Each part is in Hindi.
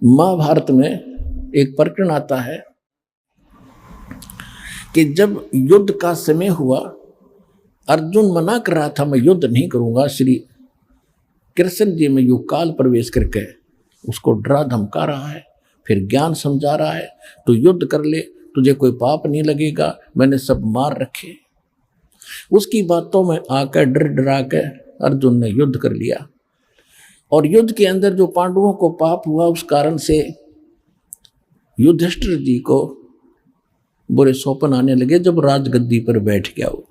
महाभारत में एक प्रकरण आता है कि जब युद्ध का समय हुआ, अर्जुन मना कर रहा था मैं युद्ध नहीं करूंगा, श्री कृष्ण जी में युग काल प्रवेश करके उसको डरा धमका रहा है, फिर ज्ञान समझा रहा है, तो युद्ध कर ले, तुझे कोई पाप नहीं लगेगा, मैंने सब मार रखे। उसकी बातों में आकर डर डरा के अर्जुन ने युद्ध कर लिया। और युद्ध के अंदर जो पांडवों को पाप हुआ, उस कारण से युधिष्ठिर जी को बुरे सौपन आने लगे। जब राजगद्दी पर बैठ गया वो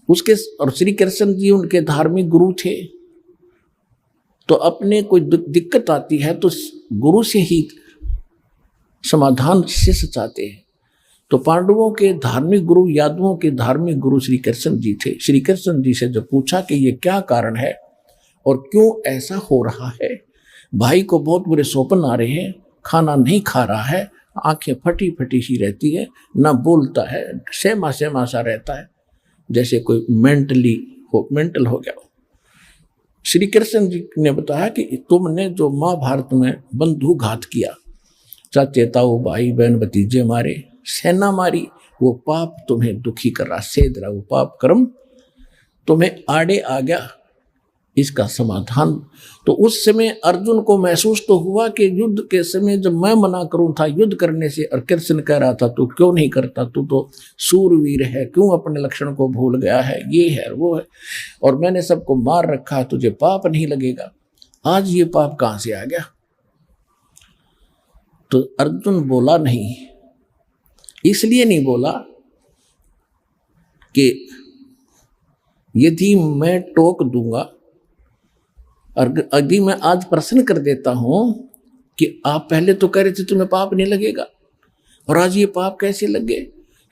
उसके, और श्री कृष्ण जी उनके धार्मिक गुरु थे, तो अपने कोई दिक्कत आती है तो गुरु से ही समाधान शिष्य चाहते हैं। तो पांडवों के धार्मिक गुरु, यादवों के धार्मिक गुरु श्री कृष्ण जी थे। श्री कृष्ण जी से जब पूछा कि ये क्या कारण है और क्यों ऐसा हो रहा है, भाई को बहुत बुरे सौपन आ रहे हैं, खाना नहीं खा रहा है, आंखें फटी फटी सी रहती है, ना बोलता है, सहमा सहमा सा रहता है, जैसे कोई मेंटल हो गया। श्री कृष्ण जी ने बताया कि तुमने जो महाभारत में बंधु घात किया, चाचे ताऊ भाई बहन भतीजे मारे, सेना मारी, वो पाप तुम्हें दुखी कर रहा, सेध रहा, वो पाप कर्म तुम्हें आड़े आ गया, इसका समाधान। तो उस समय अर्जुन को महसूस तो हुआ कि युद्ध के समय जब मैं मना करूं था युद्ध करने से, और कृष्ण कह रहा था तू क्यों नहीं करता, तू तो सूरवीर है, क्यों अपने लक्षण को भूल गया है, ये है वो है, और मैंने सबको मार रखा, तुझे पाप नहीं लगेगा। आज ये पाप कहां से आ गया? तो अर्जुन बोला नहीं, इसलिए नहीं बोला कि यदि मैं टोक दूंगा और यदि मैं आज प्रश्न कर देता हूं कि आप पहले तो कह रहे थे तुम्हें पाप नहीं लगेगा, और आज ये पाप कैसे लग गए?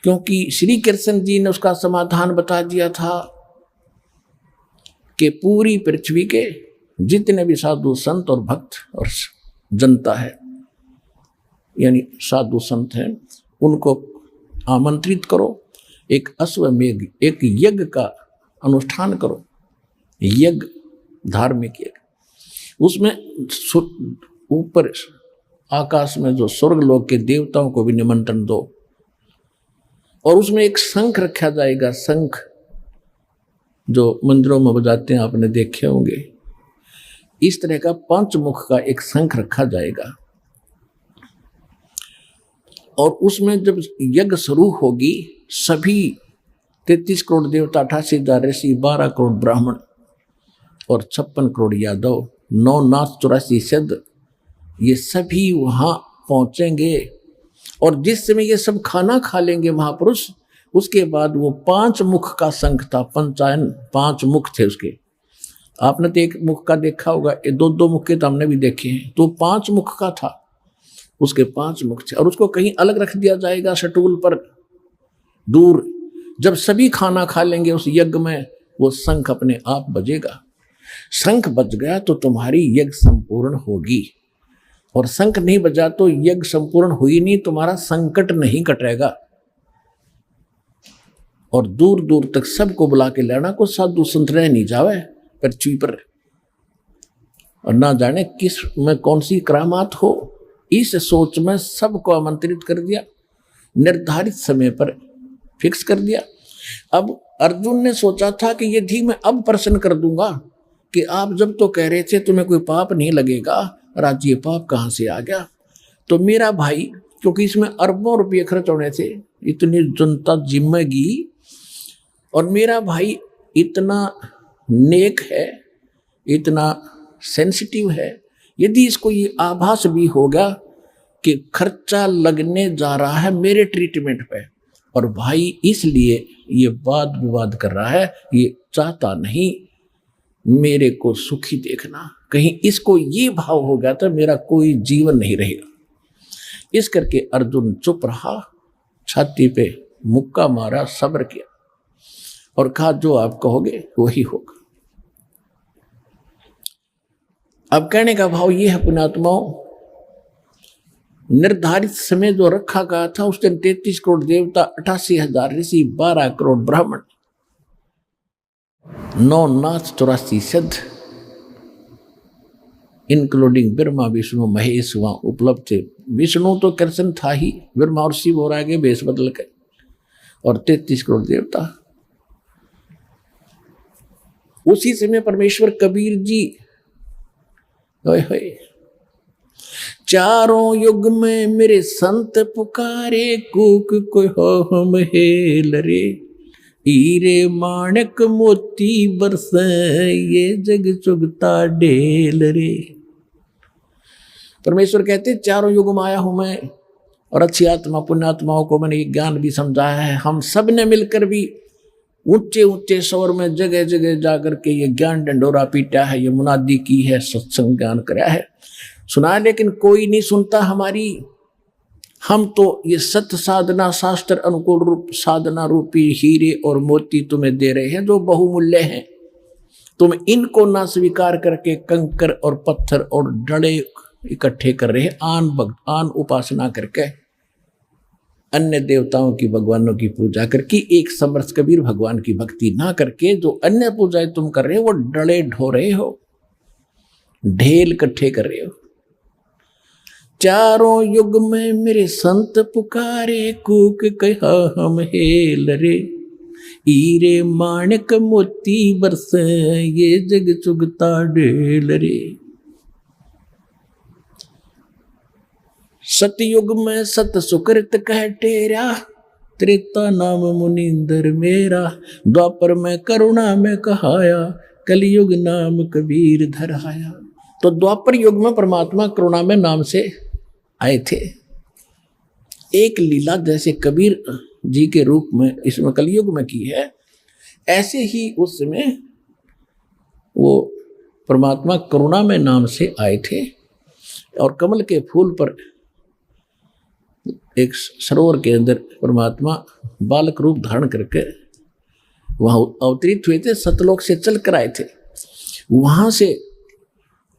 क्योंकि श्री कृष्ण जी ने उसका समाधान बता दिया था कि पूरी पृथ्वी के जितने भी साधु संत और भक्त और जनता है, यानी साधु संत हैं, उनको आमंत्रित करो, एक अश्वमेध, एक यज्ञ का अनुष्ठान करो, यज्ञ, धार्मिक यज्ञ। उसमें ऊपर आकाश में जो स्वर्ग लोक के देवताओं को भी निमंत्रण दो, और उसमें एक शंख रखा जाएगा, शंख जो मंदिरों में बजाते हैं, आपने देखे होंगे, इस तरह का 5 मुख का एक शंख रखा जाएगा। और उसमें जब यज्ञ शुरू होगी, सभी 33 करोड़ देवता, 88,000 ऋषि, 12 करोड़ ब्राह्मण और 56 करोड़ यादव, 9 नाथ 84 सिद्ध, ये सभी वहां पहुंचेंगे। और जिस समय ये सब खाना खा लेंगे महापुरुष, उसके बाद वो 5 मुख का शंख था, पंचायन 5 मुख थे उसके। आपने तो एक मुख का देखा होगा, 2-2 मुख के तो हमने भी देखे हैं, तो 5 मुख का था, उसके 5 मुख थे। और उसको कहीं अलग रख दिया जाएगा सटूल पर दूर। जब सभी खाना खा लेंगे उस यज्ञ में, वो शंख अपने आप बजेगा। शंख बज गया तो तुम्हारी यज्ञ संपूर्ण होगी, और शंख नहीं बजा तो यज्ञ संपूर्ण हुई नहीं, तुम्हारा संकट नहीं कटेगा। और दूर दूर तक सबको बुला के लाना, को साधु संत रह नहीं जावे पृथ्वी पर, और ना जाने किस में कौन सी करामात हो। इस सोच में सबको आमंत्रित कर दिया, निर्धारित समय पर फिक्स कर दिया। अब अर्जुन ने सोचा था कि यदि मैं अब प्रश्न कर दूंगा कि आप जब तो कह रहे थे तुम्हें कोई पाप नहीं लगेगा, और आज ये पाप कहां से आ गया, तो मेरा भाई, क्योंकि इसमें अरबों रुपये खर्च होने थे, इतनी जनता जिम्मेगी, और मेरा भाई इतना नेक है, इतना सेंसिटिव है, यदि इसको ये आभास भी होगा कि खर्चा लगने जा रहा है मेरे ट्रीटमेंट पे, और भाई इसलिए ये वाद विवाद कर रहा है, ये चाहता नहीं मेरे को सुखी देखना, कहीं इसको ये भाव हो गया था मेरा कोई जीवन नहीं रहेगा। इस करके अर्जुन चुप रहा, छाती पे मुक्का मारा, सब्र किया और कहा जो आप कहोगे वही होगा। अब कहने का भाव ये है पुण्यात्माओं, निर्धारित समय जो रखा गया था उस दिन 33 करोड़ देवता, 88,000 ऋषि, 12 करोड़ ब्राह्मण, 9 नाथ 84 सिद्ध, इंक्लूडिंग ब्रह्मा विष्णु महेश वहां उपलब्ध थे। विष्णु तो कृष्ण था ही, ब्रह्मा और शिव हो रहा है भेष बदल के, और 33 करोड़ देवता। उसी समय परमेश्वर कबीर जी चारों युग में मेरे संत पुकारे, कूक कोई हो हम हेल रे, हीरे माणक मोती बरस ये जग चुगता ढेल रे। परमेश्वर कहते चारों युग में आया हूं मैं, और अच्छी आत्मा पुण्यात्माओं को मैंने ये ज्ञान भी समझाया है। हम सब ने मिलकर भी ऊंचे ऊंचे स्वर में जगह जगह जाकर के ये ज्ञान डंडोरा पीटा है, ये मुनादी की है, सत्संग ज्ञान कराया है, सुना, लेकिन कोई नहीं सुनता हमारी। हम तो ये सत्य साधना शास्त्र अनुकूल रूप साधना रूपी हीरे और मोती तुम्हें दे रहे हैं जो बहुमूल्य हैं। तुम इनको ना स्वीकार करके कंकर और पत्थर और डड़े इकट्ठे कर रहे हैं, आन उपासना करके, अन्य देवताओं की भगवानों की पूजा करके, एक समर्थ कबीर भगवान की भक्ति ना करके जो अन्य पूजाएं तुम कर रहे हो वो डड़े ढो रहे हो, ढेल इकट्ठे कर रहे हो। चारों युग में मेरे संत पुकारे, कूक कहा हम हेल रे, हीरे माणक मोती बरस ये जग चुगता ढेल रे। सतयुग में सत सुकृत कह टेरा, त्रेता नाम मुनिंदर मेरा, द्वापर में करुणा में कहाया, कलयुग नाम कबीर धराया। तो द्वापर युग में परमात्मा करुणा में नाम से आए थे। एक लीला जैसे कबीर जी के रूप में इसमें कलयुग में की है, ऐसे ही उस समय वो परमात्मा करुणा में नाम से आए थे, और कमल के फूल पर एक सरोवर के अंदर परमात्मा बालक रूप धारण करके वहां अवतरित हुए थे, सतलोक से चल कर आए थे। वहां से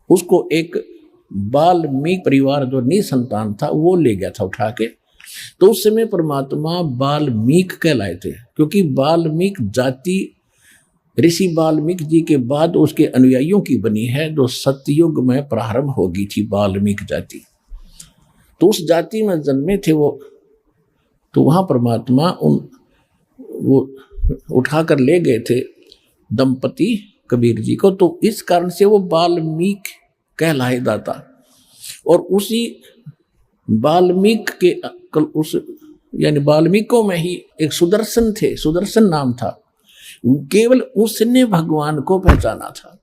उसको एक बाल्मीक परिवार जो निसंतान था वो ले गया था उठा के। तो उस समय परमात्मा बाल्मीक कहलाए थे, क्योंकि बाल्मीक जाति ऋषि बाल्मीक जी के बाद उसके अनुयायियों की बनी है, जो सतयुग में प्रारंभ होगी थी बाल्मीक जाति। तो उस जाति में जन्मे थे वो, तो वहां परमात्मा वो उठाकर ले गए थे दंपति कबीर जी को। तो इस कारण से वो बाल्मीक कहलाए दाता। और उसी बाल्मीक के उस यानी बाल्मीकों में ही एक सुदर्शन थे, सुदर्शन नाम था। केवल उसने भगवान को पहचाना था।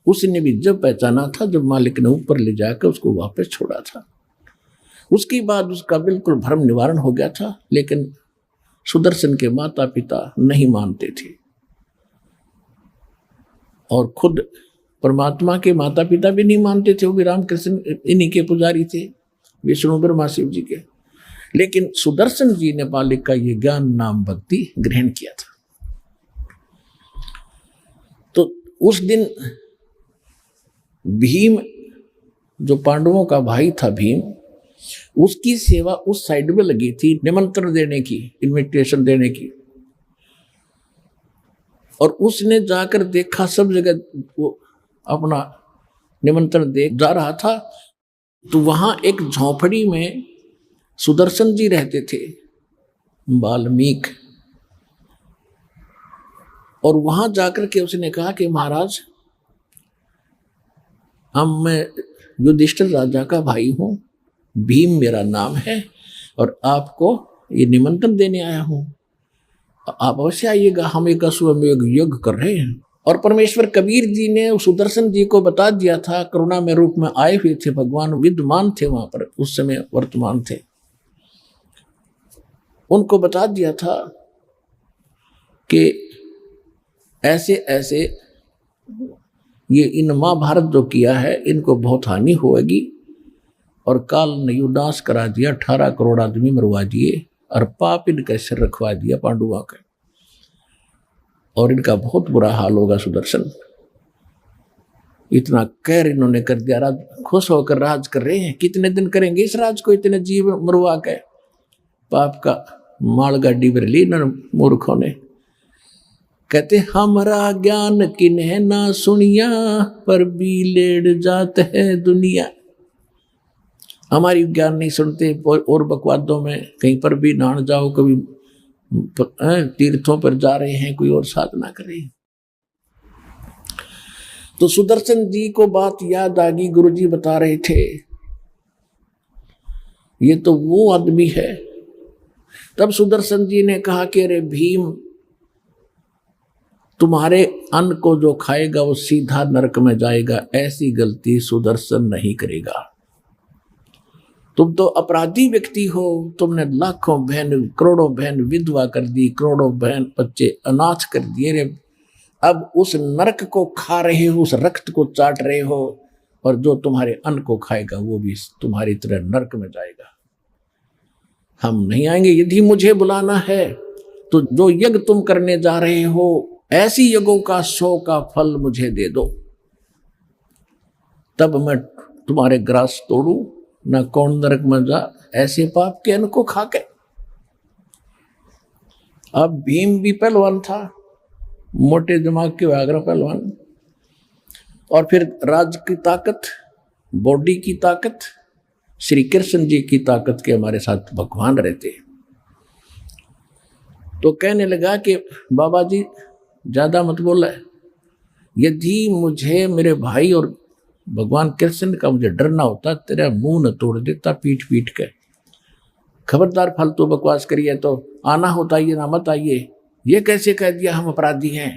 उसने भी जब पहचाना था जब मालिक ने ऊपर ले जाकर उसको वापस छोड़ा था। उसके बाद उसका बिल्कुल भ्रम निवारण हो गया था, लेकिन सुदर्शन के माता पिता नहीं मानते थे, और खुद परमात्मा के माता पिता भी नहीं मानते थे। वो भी रामकृष्ण इन्हीं के पुजारी थे, विष्णु ब्रह्मा शिव जी के। लेकिन सुदर्शन जी ने मालिक का ये ज्ञान नाम भक्ति ग्रहण किया था। तो उस दिन भीम जो पांडवों का भाई था भीम, उसकी सेवा उस साइड में लगी थी, निमंत्रण देने की, इनविटेशन देने की। और उसने जाकर देखा सब जगह वो अपना निमंत्रण दे जा रहा था। तो वहां एक झोपड़ी में सुदर्शन जी रहते थे, बाल्मीक। और वहां जाकर के उसने कहा कि महाराज, मैं युधिष्ठिर राजा का भाई हूं, भीम मेरा नाम है, और आपको ये निमंत्रण देने आया हूं, आप अवश्य आइएगा, हम एक अश्वमेध यज्ञ कर रहे हैं। और परमेश्वर कबीर जी ने सुदर्शन जी को बता दिया था, करुणा में रूप में आए हुए थे भगवान, विद्यमान थे वहां पर, उस समय वर्तमान थे। उनको बता दिया था कि ऐसे ऐसे ये इन महाभारत जो किया है इनको बहुत हानि होगी, और काल ने युनाश करा दिया, 18 करोड़ आदमी मरवा दिए, और पाप इनका सिर रखवा दिया पांडुआ का, और इनका बहुत बुरा हाल होगा सुदर्शन। इतना कहर इन्होंने कर दिया, राज खुश होकर राज कर रहे हैं। कितने दिन करेंगे इस राज को, इतने जीव मरवा के, पाप का माल गाड़ी भर ली इन्होंने मूर्खों ने। कहते हमारा ज्ञान किन्हे ना सुनिया, पर भी लेड़ जात है दुनिया। हमारी ज्ञान नहीं सुनते और बकवादों में कहीं पर भी नहाने जाओ, कभी तीर्थों पर जा रहे हैं, कोई और साधना कर रहे हैं। तो सुदर्शन जी को बात याद आ गई, गुरु जी बता रहे थे ये तो वो आदमी है। तब सुदर्शन जी ने कहा कि अरे भीम, तुम्हारे अन्न को जो खाएगा वो सीधा नरक में जाएगा, ऐसी गलती सुदर्शन नहीं करेगा। तुम तो अपराधी व्यक्ति हो, तुमने लाखों बहन करोड़ों बहन विधवा कर दी, करोड़ों बहन बच्चे अनाथ कर दिए रे। अब उस नरक को खा रहे हो, उस रक्त को चाट रहे हो, और जो तुम्हारे अन्न को खाएगा वो भी तुम्हारी तरह नरक में जाएगा। हम नहीं आएंगे। यदि मुझे बुलाना है तो जो यज्ञ तुम करने जा रहे हो, ऐसी यज्ञों का 100 का फल मुझे दे दो, तब मैं तुम्हारे ग्रास तोड़ू, ना कौन नरक में जा ऐसे पाप के अन्न को खा के। अब भीम भी पहलवान था, मोटे दिमाग के व्याघ्र पहलवान, और फिर राज की ताकत, बॉडी की ताकत, श्री कृष्ण जी की ताकत के हमारे साथ भगवान रहते। तो कहने लगा कि बाबा जी ज्यादा मत बोला, यदि मुझे मेरे भाई और भगवान कृष्ण का मुझे डरना होता, तेरा मुंह न तोड़ देता पीट पीट के। खबरदार फालतू बकवास करिए, तो आना होता ये ना मत आइए, ये कैसे कह दिया हम अपराधी हैं।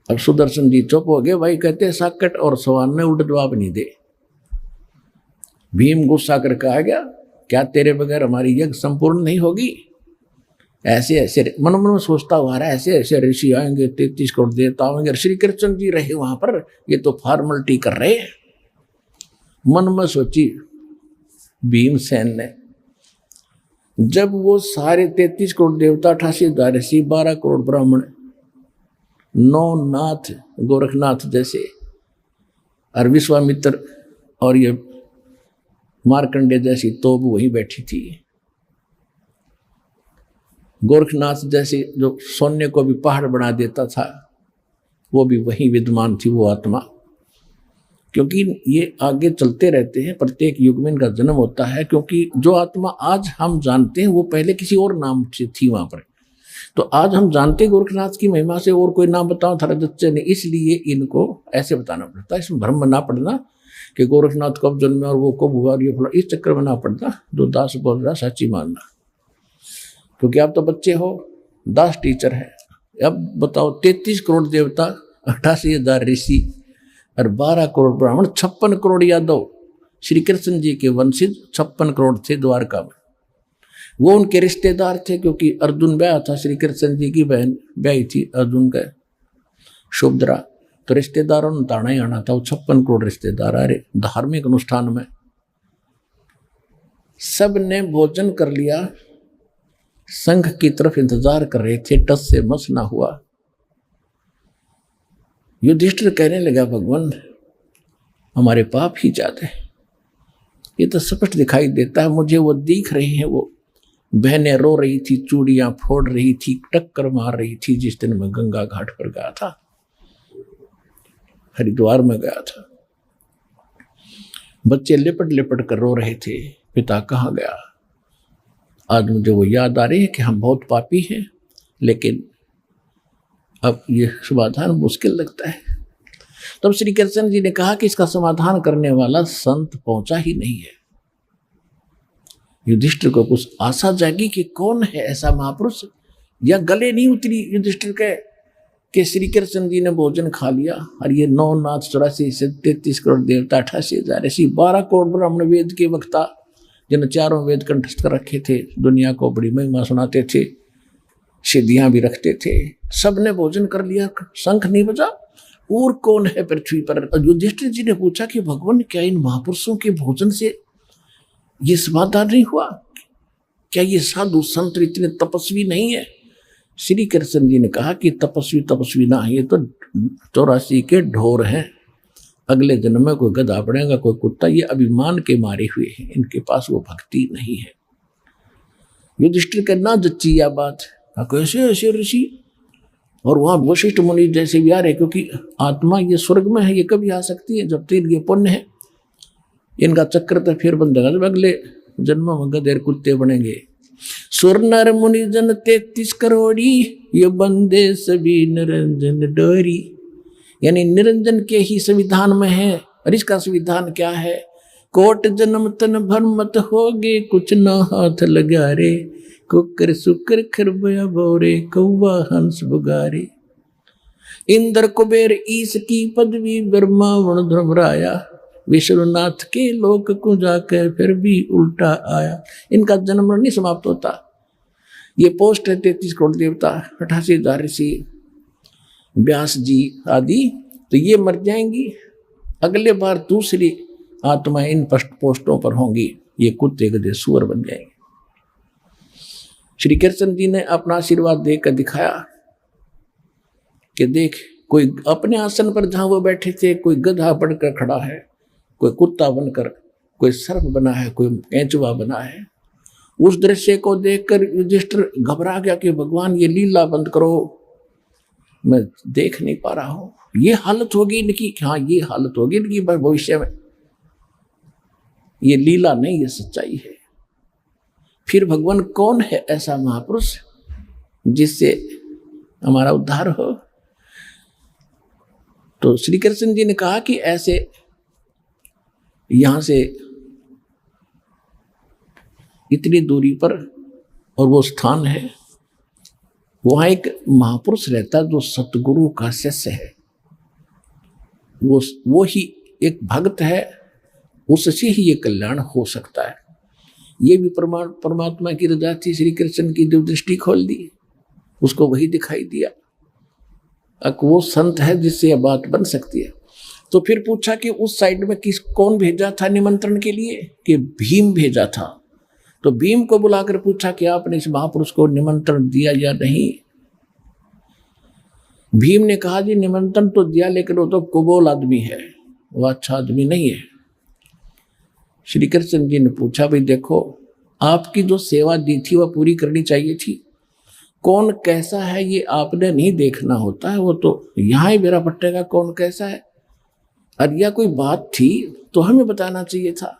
अब सुदर्शन जी चुप हो गए। भाई कहते साकट और सवाल में उल्टा जवाब नहीं दे। भीम गुस्सा कर कहा गया, क्या तेरे बगैर हमारी यज्ञ संपूर्ण नहीं होगी? ऐसे ऐसे मन मन में सोचता हुआ रहा, ऐसे ऐसे ऋषि आएंगे, 33 करोड़ देवता आएंगे, श्री कृष्ण जी रहे वहां पर, ये तो फॉर्मेलिटी कर रहे हैं। मन में सोची भीमसेन ने, जब वो सारे 33 करोड़ देवता, 88,000 ऋषि, 12 करोड़ ब्राह्मण, 9 नाथ गोरखनाथ जैसे, और विश्वामित्र और ये मार्कंडे जैसी तोप वहीं बैठी थी। गोरखनाथ जैसे जो सोने को भी पहाड़ बना देता था, वो भी वहीं विद्यमान थी वो आत्मा। क्योंकि ये आगे चलते रहते हैं, प्रत्येक युग में इनका जन्म होता है। क्योंकि जो आत्मा आज हम जानते हैं वो पहले किसी और नाम से थी वहां पर। तो आज हम जानते हैं गोरखनाथ की महिमा से, और कोई नाम बताओ थारा जच्चे ने, इसलिए इनको ऐसे बताना पड़ता है। इसमें भ्रम में ना पड़ना कि गोरखनाथ कब जन्मे और वो कब हुआ, ये फला, इस चक्कर में ना पड़ना। जो दास बोल रहा सच्ची मानना, क्योंकि आप तो बच्चे हो, दास टीचर है। अब बताओ 33 करोड़ देवता, 88,000 ऋषि और 12 करोड़ ब्राह्मण, 56 करोड़ यादव, श्री कृष्ण जी के वंशज 56 करोड़ थे द्वारका में। वो उनके रिश्तेदार थे, क्योंकि अर्जुन ब्याह था, श्री कृष्ण जी की बहन ब्याही थी अर्जुन का शुभद्रा, तो रिश्तेदारों ने ताना ही आना था। वो 56 करोड़ रिश्तेदार आ रहे। धार्मिक अनुष्ठान में सब ने भोजन कर लिया, संघ की तरफ इंतजार कर रहे थे, टस से मस ना हुआ। युधिष्ठिर कहने लगा, भगवान हमारे पाप ही ज्यादा है, ये तो स्पष्ट दिखाई देता है मुझे। वो दिख रहे हैं, वो बहनें रो रही थी, चूड़ियां फोड़ रही थी, टक्कर मार रही थी। जिस दिन मैं गंगा घाट पर गया था, हरिद्वार में गया था, बच्चे लिपट लिपट कर रो रहे थे, पिता कहाँ गया। आज मुझे वो याद आ रही है कि हम बहुत पापी हैं, लेकिन अब ये समाधान मुश्किल लगता है। तब श्री कृष्ण जी ने कहा कि इसका समाधान करने वाला संत पहुंचा ही नहीं है। युधिष्ठिर को कुछ आशा जागी कि कौन है ऐसा महापुरुष, या गले नहीं उतरी युधिष्ठिर के कि श्री कृष्ण जी ने भोजन खा लिया, और ये 9 नाथ 84 से 33 करोड़ देवता, 88,000 ऋषि, 12 करोड़ ब्राह्मण, वेद के वक्ता, जिन्हें चारों वेद कंठस्थ कर रखे थे, दुनिया को बड़ी महिमा सुनाते थे, सिद्धियां भी रखते थे, सबने भोजन कर लिया, शंख नहीं बजा, और कौन है पृथ्वी पर। युधिष्ठिर जी ने पूछा कि भगवान क्या इन महापुरुषों के भोजन से ये समाधान नहीं हुआ? क्या ये साधु संत इतने तपस्वी नहीं है? श्री कृष्ण जी ने कहा कि तपस्वी ना, ये तो 84 के ढोर हैं, अगले जन्म में कोई गधा पड़ेगा, कोई कुत्ता, ये अभिमान के मारे हुए हैं, इनके पास वो भक्ति नहीं है। युधिष्ठिर के ना जच्ची यह बात, कैसे ऐसे ऋषि और वहां वशिष्ठ मुनि जैसे भी आ रहे, क्योंकि आत्मा ये स्वर्ग में है, ये कभी आ सकती है जब तक ये पुण्य है। इनका चक्र तो फिर बन जाएगा जब अगले जन्म में गधेर कुत्ते बनेंगे। सुर नर मुनि जन 33 करोड़ी, ये बंदे सभी निरंजन डोरी। यानी निरंजन के ही संविधान में है। और इसका संविधान क्या है? कोट जन्म तन भर मत होगे, कुछ न हाथ लगा रे, कुकर सुकर खरबया बोरे, कौवा हंस बुगारे। इंद्र कुबेर ईश की पदवी, ब्रह्मा वरुण धर्मराया, विश्वनाथ के लोक को जाकर फिर भी उल्टा आया। इनका जन्म नहीं समाप्त होता। ये पोस्ट है 33 करोड़ देवता, 88,000 ऋषि, व्यास जी आदि, तो ये मर जाएंगी। अगले बार दूसरी आत्मा इन पोस्टों पर होंगी, ये कुत्ते गधे सुअर बन जाएंगे। श्री कृष्ण जी ने अपना आशीर्वाद देकर दिखाया कि देख, कोई अपने आसन पर जहां वो बैठे थे, कोई गधा बनकर खड़ा है, कोई कुत्ता बनकर, कोई सर्प बना है, कोई केंचुआ बना है। उस दृश्य को देखकर युधिष्ठिर घबरा गया कि भगवान ये लीला बंद करो, मैं देख नहीं पा रहा हूं। ये हालत होगी इनकी, हाँ ये हालत होगी इनकी भविष्य में। ये लीला नहीं, ये सच्चाई है। फिर भगवान कौन है ऐसा महापुरुष जिससे हमारा उद्धार हो? तो श्री कृष्ण जी ने कहा कि ऐसे यहां से इतनी दूरी पर और वो स्थान है, वहां एक महापुरुष रहता जो सतगुरु का शिष्य है, वो ही एक भक्त है, उससे ही ये कल्याण हो सकता है। ये भी परमात्मा की रजा थी। श्री कृष्ण की जो दृष्टि खोल दी, उसको वही दिखाई दिया। अब वो संत है जिससे यह बात बन सकती है। तो फिर पूछा कि उस साइड में कौन भेजा था निमंत्रण के लिए? कि भीम भेजा था। तो भीम को बुलाकर पूछा कि आपने इस महापुरुष को निमंत्रण दिया या नहीं? भीम ने कहा जी निमंत्रण तो दिया, लेकिन वो तो कुबोल आदमी है, वो अच्छा आदमी नहीं है। श्री कृष्ण जी ने पूछा भाई देखो, आपकी जो सेवा दी थी वह पूरी करनी चाहिए थी। कौन कैसा है ये आपने नहीं देखना होता है, वो तो यहाँ ही मेरा पट्टेगा कौन कैसा है। और या कोई बात थी तो हमें बताना चाहिए था।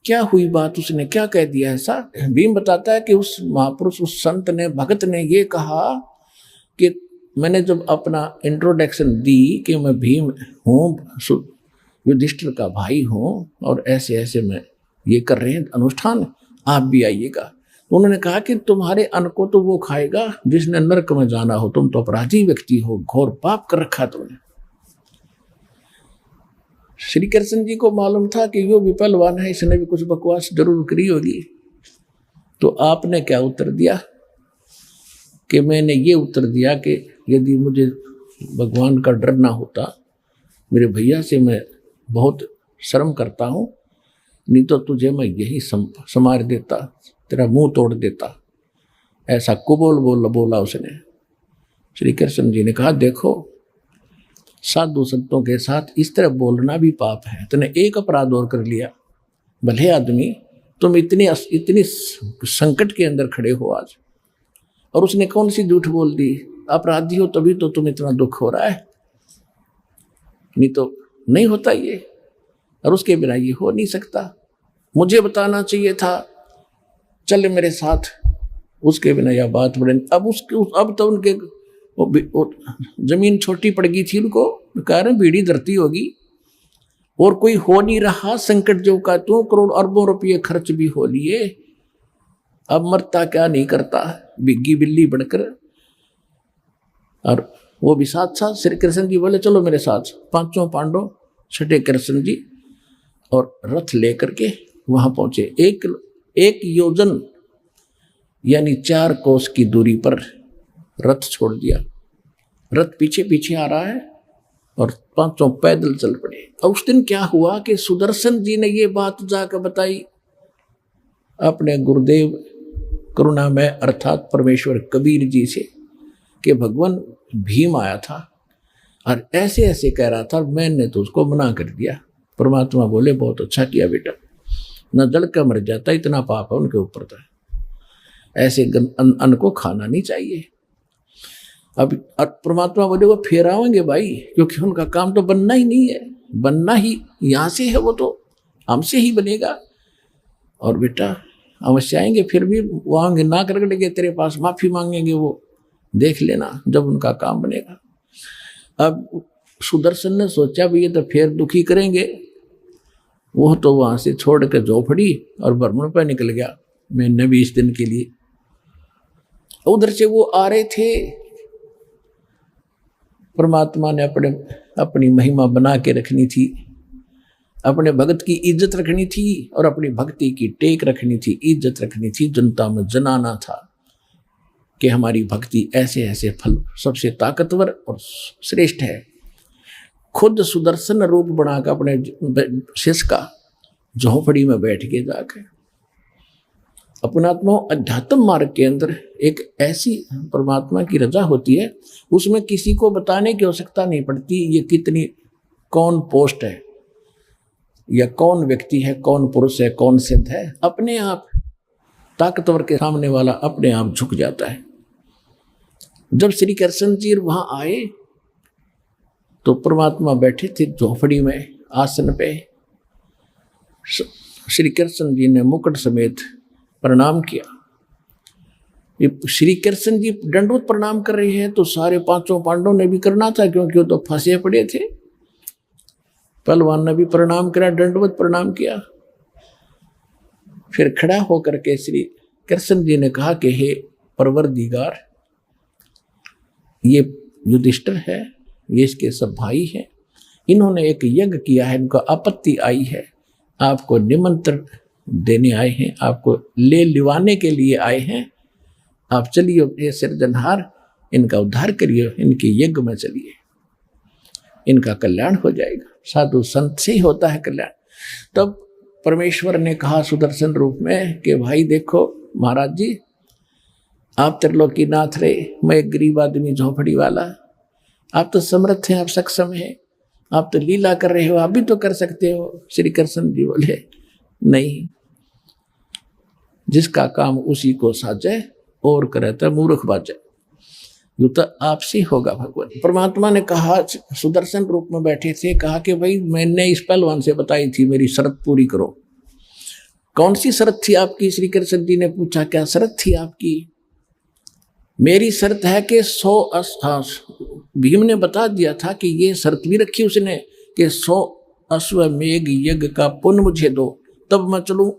क्या हुई बात, उसने क्या कह दिया ऐसा? भीम बताता है कि उस महापुरुष, उस संत ने, भगत ने ये कहा कि मैंने जब अपना इंट्रोडक्शन दी कि मैं भीम हूँ, युधिष्ठिर का भाई हूँ, और ऐसे ऐसे में ये कर रहे हैं अनुष्ठान, आप भी आइएगा। तो उन्होंने कहा कि तुम्हारे अन्न को तो वो खाएगा जिसने नरक में जाना हो, तुम तो अपराधी व्यक्ति हो, घोर पाप कर रखा तुमने। श्री कृष्ण जी को मालूम था कि यो विपलवान है, इसने भी कुछ बकवास जरूर करी होगी। तो आपने क्या उत्तर दिया? कि मैंने ये उत्तर दिया कि यदि मुझे भगवान का डर ना होता, मेरे भैया से मैं बहुत शर्म करता हूँ, नहीं तो तुझे मैं यही समार देता, तेरा मुंह तोड़ देता। ऐसा कुबोल बोला उसने। श्री कृष्ण जी ने कहा देखो, साधु संतों के साथ इस तरह बोलना भी पाप है। तूने एक अपराध और कर लिया, भले आदमी, तुम इतनी संकट के अंदर खड़े हो आज, और उसने कौन सी झूठ बोल दी? अपराधी हो तभी तो तुम इतना दुख हो रहा है, नहीं तो नहीं होता ये, और उसके बिना ये हो नहीं सकता। मुझे बताना चाहिए था, चले मेरे साथ, उसके बिना यह बात बढ़े। अब तो उनके वो जमीन छोटी पड़ गई थी, उनको कह रहे बीड़ी धरती होगी, और कोई हो नहीं रहा संकट जो का, तो करोड़ अरबों रुपये खर्च भी हो लिए, अब मरता क्या नहीं करता, बिग्गी बिल्ली बनकर। और वो भी साथ साथ श्री कृष्ण जी बोले चलो मेरे साथ। पांचों पांडव, छठे कृष्ण जी, और रथ लेकर के वहां पहुंचे। एक योजन यानी 4 कोस की दूरी पर रथ छोड़ दिया। रथ पीछे पीछे आ रहा है और पांचों पैदल चल पड़े। और उस दिन क्या हुआ कि सुदर्शन जी ने ये बात जाकर बताई अपने गुरुदेव करुणामय अर्थात परमेश्वर कबीर जी से कि भगवान भीम आया था और ऐसे ऐसे कह रहा था, मैंने तो उसको मना कर दिया। परमात्मा बोले बहुत अच्छा किया बेटा, न जल का मर जाता, इतना पाप है उनके ऊपर था। ऐसे अन्न को खाना नहीं चाहिए। अब परमात्मा बोले वो फिर आएंगे भाई, क्योंकि उनका काम तो बनना ही नहीं है, बनना ही यहाँ से है, वो तो हमसे ही बनेगा। और बेटा अवश्य आएंगे, फिर भी वो आएंगे ना करके तेरे पास माफी मांगेंगे, वो देख लेना जब उनका काम बनेगा। अब सुदर्शन ने सोचा भी ये तो फिर दुखी करेंगे, वो तो वहां से छोड़ के झोपड़ी और भ्रमण पर निकल गया महीने 20 दिन के लिए। उधर से वो आ रहे थे, परमात्मा ने अपनी महिमा बना के रखनी थी, अपने भगत की इज्जत रखनी थी और अपनी भक्ति की टेक रखनी थी, इज्जत रखनी थी, जनता में जनाना था कि हमारी भक्ति ऐसे ऐसे फल सबसे ताकतवर और श्रेष्ठ है। खुद सुदर्शन रूप बनाकर अपने शिष्य का झोपड़ी में बैठ के जाकर अपनात्मा अध्यात्म मार्ग के अंदर एक ऐसी परमात्मा की रजा होती है, उसमें किसी को बताने की आवश्यकता नहीं पड़ती ये कितनी कौन पोस्ट है या कौन व्यक्ति है, कौन पुरुष है, कौन सिद्ध है, अपने आप ताकतवर के सामने वाला अपने आप झुक जाता है। जब श्री कृष्ण जी वहां आए तो परमात्मा बैठे थे झोपड़ी में आसन पे। श्री कृष्ण जी ने मुकुट समेत प्रणाम किया। ये श्री कृष्ण जी दंडवत प्रणाम कर रहे हैं तो सारे पांचों पांडवों ने भी करना था, क्योंकि वो तो फंसे पड़े थे। पहलवान ने भी प्रणाम किया, दंडवत प्रणाम किया। फिर खड़ा होकर के श्री कृष्ण जी ने कहा कि हे परवरदिगार, ये युधिष्ठिर है, ये इसके सब भाई हैं, इन्होंने एक यज्ञ किया है, इनको आपत्ति आई है, आपको निमंत्रण देने आए हैं, आपको ले लिवाने के लिए आए हैं। आप चलिए, ये सिरजनहार, इनका उद्धार करिए, इनके यज्ञ में चलिए, इनका कल्याण हो जाएगा। साधु संत से ही होता है कल्याण। तब परमेश्वर ने कहा सुदर्शन रूप में कि भाई देखो महाराज जी, आप त्रिलोकीनाथ रहे, मैं एक गरीब आदमी झोपड़ी वाला, आप तो समर्थ हैं, आप सक्षम हैं, आप तो लीला कर रहे हो, आप भी तो कर सकते हो। श्री कृष्ण जी बोले नहीं, जिसका काम उसी को साजे और करे तो मूर्ख बाजे, ये तो आपसे होगा। भगवान परमात्मा ने कहा, सुदर्शन रूप में बैठे थे, कहा कि भाई मैंने इस पहलवान से बताई थी मेरी शर्त पूरी करो। कौन सी शर्त थी आपकी? श्री कृष्ण जी ने पूछा, क्या शर्त थी आपकी? मेरी शर्त है कि 100 भीम ने बता दिया था कि ये शर्त भी रखी उसने कि 100 अश्वमेघ यज्ञ का पुण्य मुझे दो, तब मैं चलूं।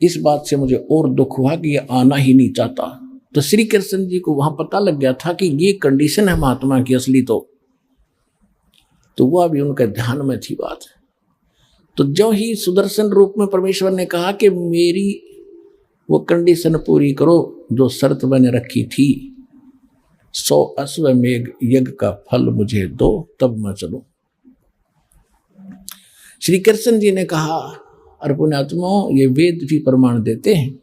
इस बात से मुझे और दुख हुआ कि ये आना ही नहीं चाहता। तो श्री कृष्ण जी को वहां पता लग गया था कि ये कंडीशन है महात्मा की असली, तो वह भी उनके ध्यान में थी बात। तो जो ही सुदर्शन रूप में परमेश्वर ने कहा कि मेरी वो कंडीशन पूरी करो जो शर्त मैंने रखी थी, 100 अश्वमेघ यज्ञ का फल मुझे दो, तब मैं चलूं। श्री कृष्ण जी ने कहा, अरे पुण्यात्माओं, ये वेद भी प्रमाण देते हैं,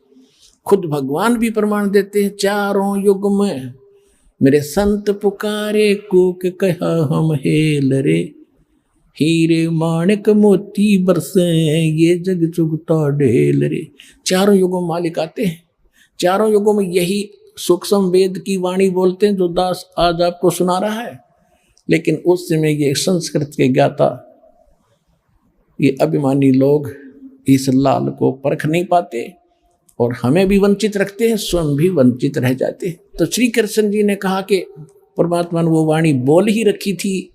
खुद भगवान भी प्रमाण देते हैं। चारों युग में मेरे संत पुकारे कूक कहा हम हेल रे, हीरे माणिक मोती बरसे ये जग चुगता ढेल रे। चारों युगों में मालिक आते हैं, चारों युगों में यही सूक्ष्म वेद की वाणी बोलते हैं जो दास आज आपको सुना रहा है। लेकिन उस समय ये संस्कृत के ज्ञाता, ये अभिमानी लोग इस लाल को परख नहीं पाते और हमें भी वंचित रखते हैं, स्वयं भी वंचित रह जाते हैं। तो श्री कृष्ण जी ने कहा कि परमात्मा ने वो वाणी बोल ही रखी थी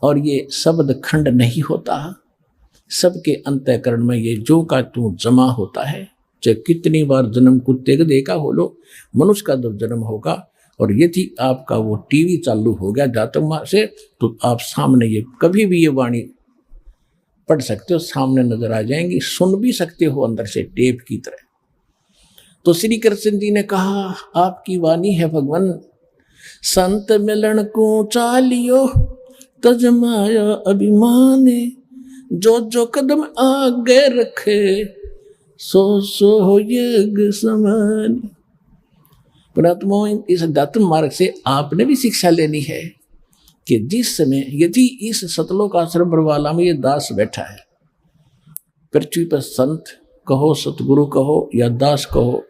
और ये शब्द खंड नहीं होता, सबके अंतःकरण में ये जो का तू जमा होता है। चाहे कितनी बार जन्म कुत्ते का देखा हो लो, मनुष्य का जब जन्म होगा और यदि आपका वो टीवी चालू हो गया जातक माँ से, तो आप सामने ये कभी भी ये वाणी पढ़ सकते हो, सामने नजर आ जाएंगी, सुन भी सकते हो अंदर से टेप की तरह। तो श्री कृष्ण जी ने कहा, आपकी वाणी है भगवान, संत मिलन को चालियो तजमाया अभिमाने, जो जो कदम आगे रखे सो सो यज्ञ समान। परमात्मा, इस अध्यात्म मार्ग से आपने भी शिक्षा लेनी है कि जिस समय यदि इस सतलोक आश्रम बरवाला में ये दास बैठा है, पृथ्वी पर संत कहो, सतगुरु कहो या दास कहो,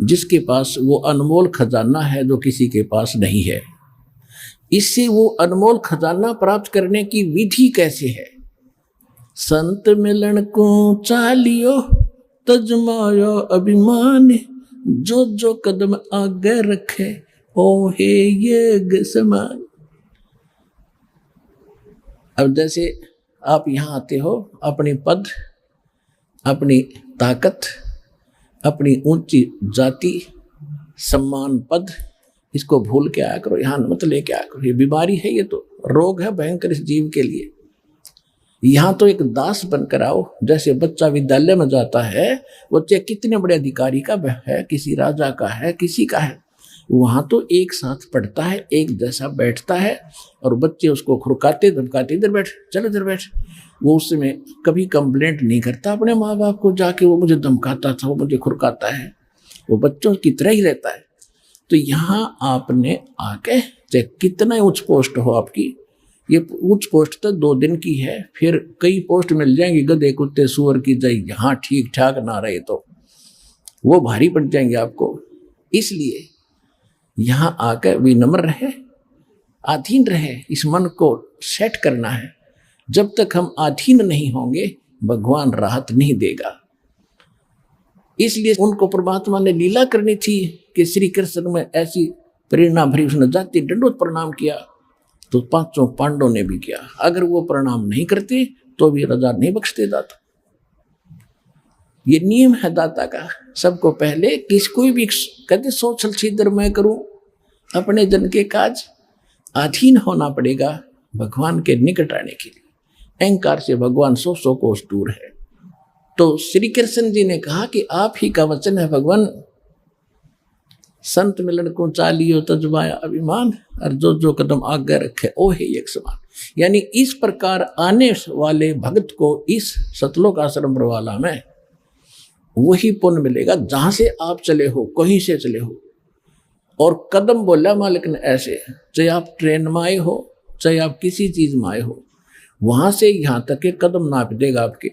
जिसके पास वो अनमोल खजाना है जो किसी के पास नहीं है। इससे वो अनमोल खजाना प्राप्त करने की विधि कैसे है? संत मिलन को चालियो तजमायो अभिमान, जो जो कदम आगे रखे ओ हे यज्ञ समान। अब जैसे आप यहाँ आते हो, अपनी पद, अपनी ताकत, अपनी ऊंची जाति, सम्मान, पद, इसको भूल के आया करो, यहाँ मत लेके आया करो। ये बीमारी है, ये तो रोग है भयंकर इस जीव के लिए। यहाँ तो एक दास बनकर आओ। जैसे बच्चा विद्यालय में जाता है, वो चाहे कितने बड़े अधिकारी का है, किसी राजा का है, किसी का है, वहाँ तो एक साथ पढ़ता है, एक जैसा बैठता है, और बच्चे उसको खुरकाते धमकाते, इधर बैठ, चल इधर बैठ। वो उसमें कभी कंप्लेंट नहीं करता अपने माँ बाप को जाके, वो मुझे धमकाता था, वो मुझे खुरकाता है, वो बच्चों की तरह ही रहता है। तो यहाँ आपने आके, चाहे कितना उच्च पोस्ट हो आपकी, ये उच्च पोस्ट तो 2 दिन की है, फिर कई पोस्ट मिल जाएंगी, गधे कुत्ते सुअर की जाए, यहाँ ठीक ठाक ना रहे तो वो भारी पड़ जाएंगे आपको। इसलिए यहाँ आकर विनम्र रहे, अधीन रहे, इस मन को सेट करना है। जब तक हम अधीन नहीं होंगे, भगवान राहत नहीं देगा। इसलिए उनको परमात्मा ने लीला करनी थी कि श्री कृष्ण में ऐसी प्रेरणा भरी, उसने जाति दंडोत प्रणाम किया, तो 5 पांडवों ने भी किया। अगर वो प्रणाम नहीं करते तो भी रजा नहीं बख्शते दाता। ये नियम है दाता का। सबको पहले किसको भी कहते सोचल छिद्र मैं करूं, अपने जन के काज, अधीन होना पड़ेगा भगवान के निकट आने के लिए। अहंकार से भगवान 100 कोस दूर है। तो श्री कृष्ण जी ने कहा कि आप ही का वचन है भगवान, संत मिलन को चालियो तजमाया अभिमान, और जो जो कदम आगे रखे ओ हे एक समान। यानी इस प्रकार आने वाले भक्त को इस सतलोक आश्रम प्रवाला में वही पुण्य मिलेगा जहां से आप चले हो, कहीं से चले हो। और कदम बोला मालिक ने ऐसे, चाहे आप ट्रेन में आए हो, चाहे आप किसी चीज में आए हो, वहां से यहाँ तक के कदम नाप देगा आपके,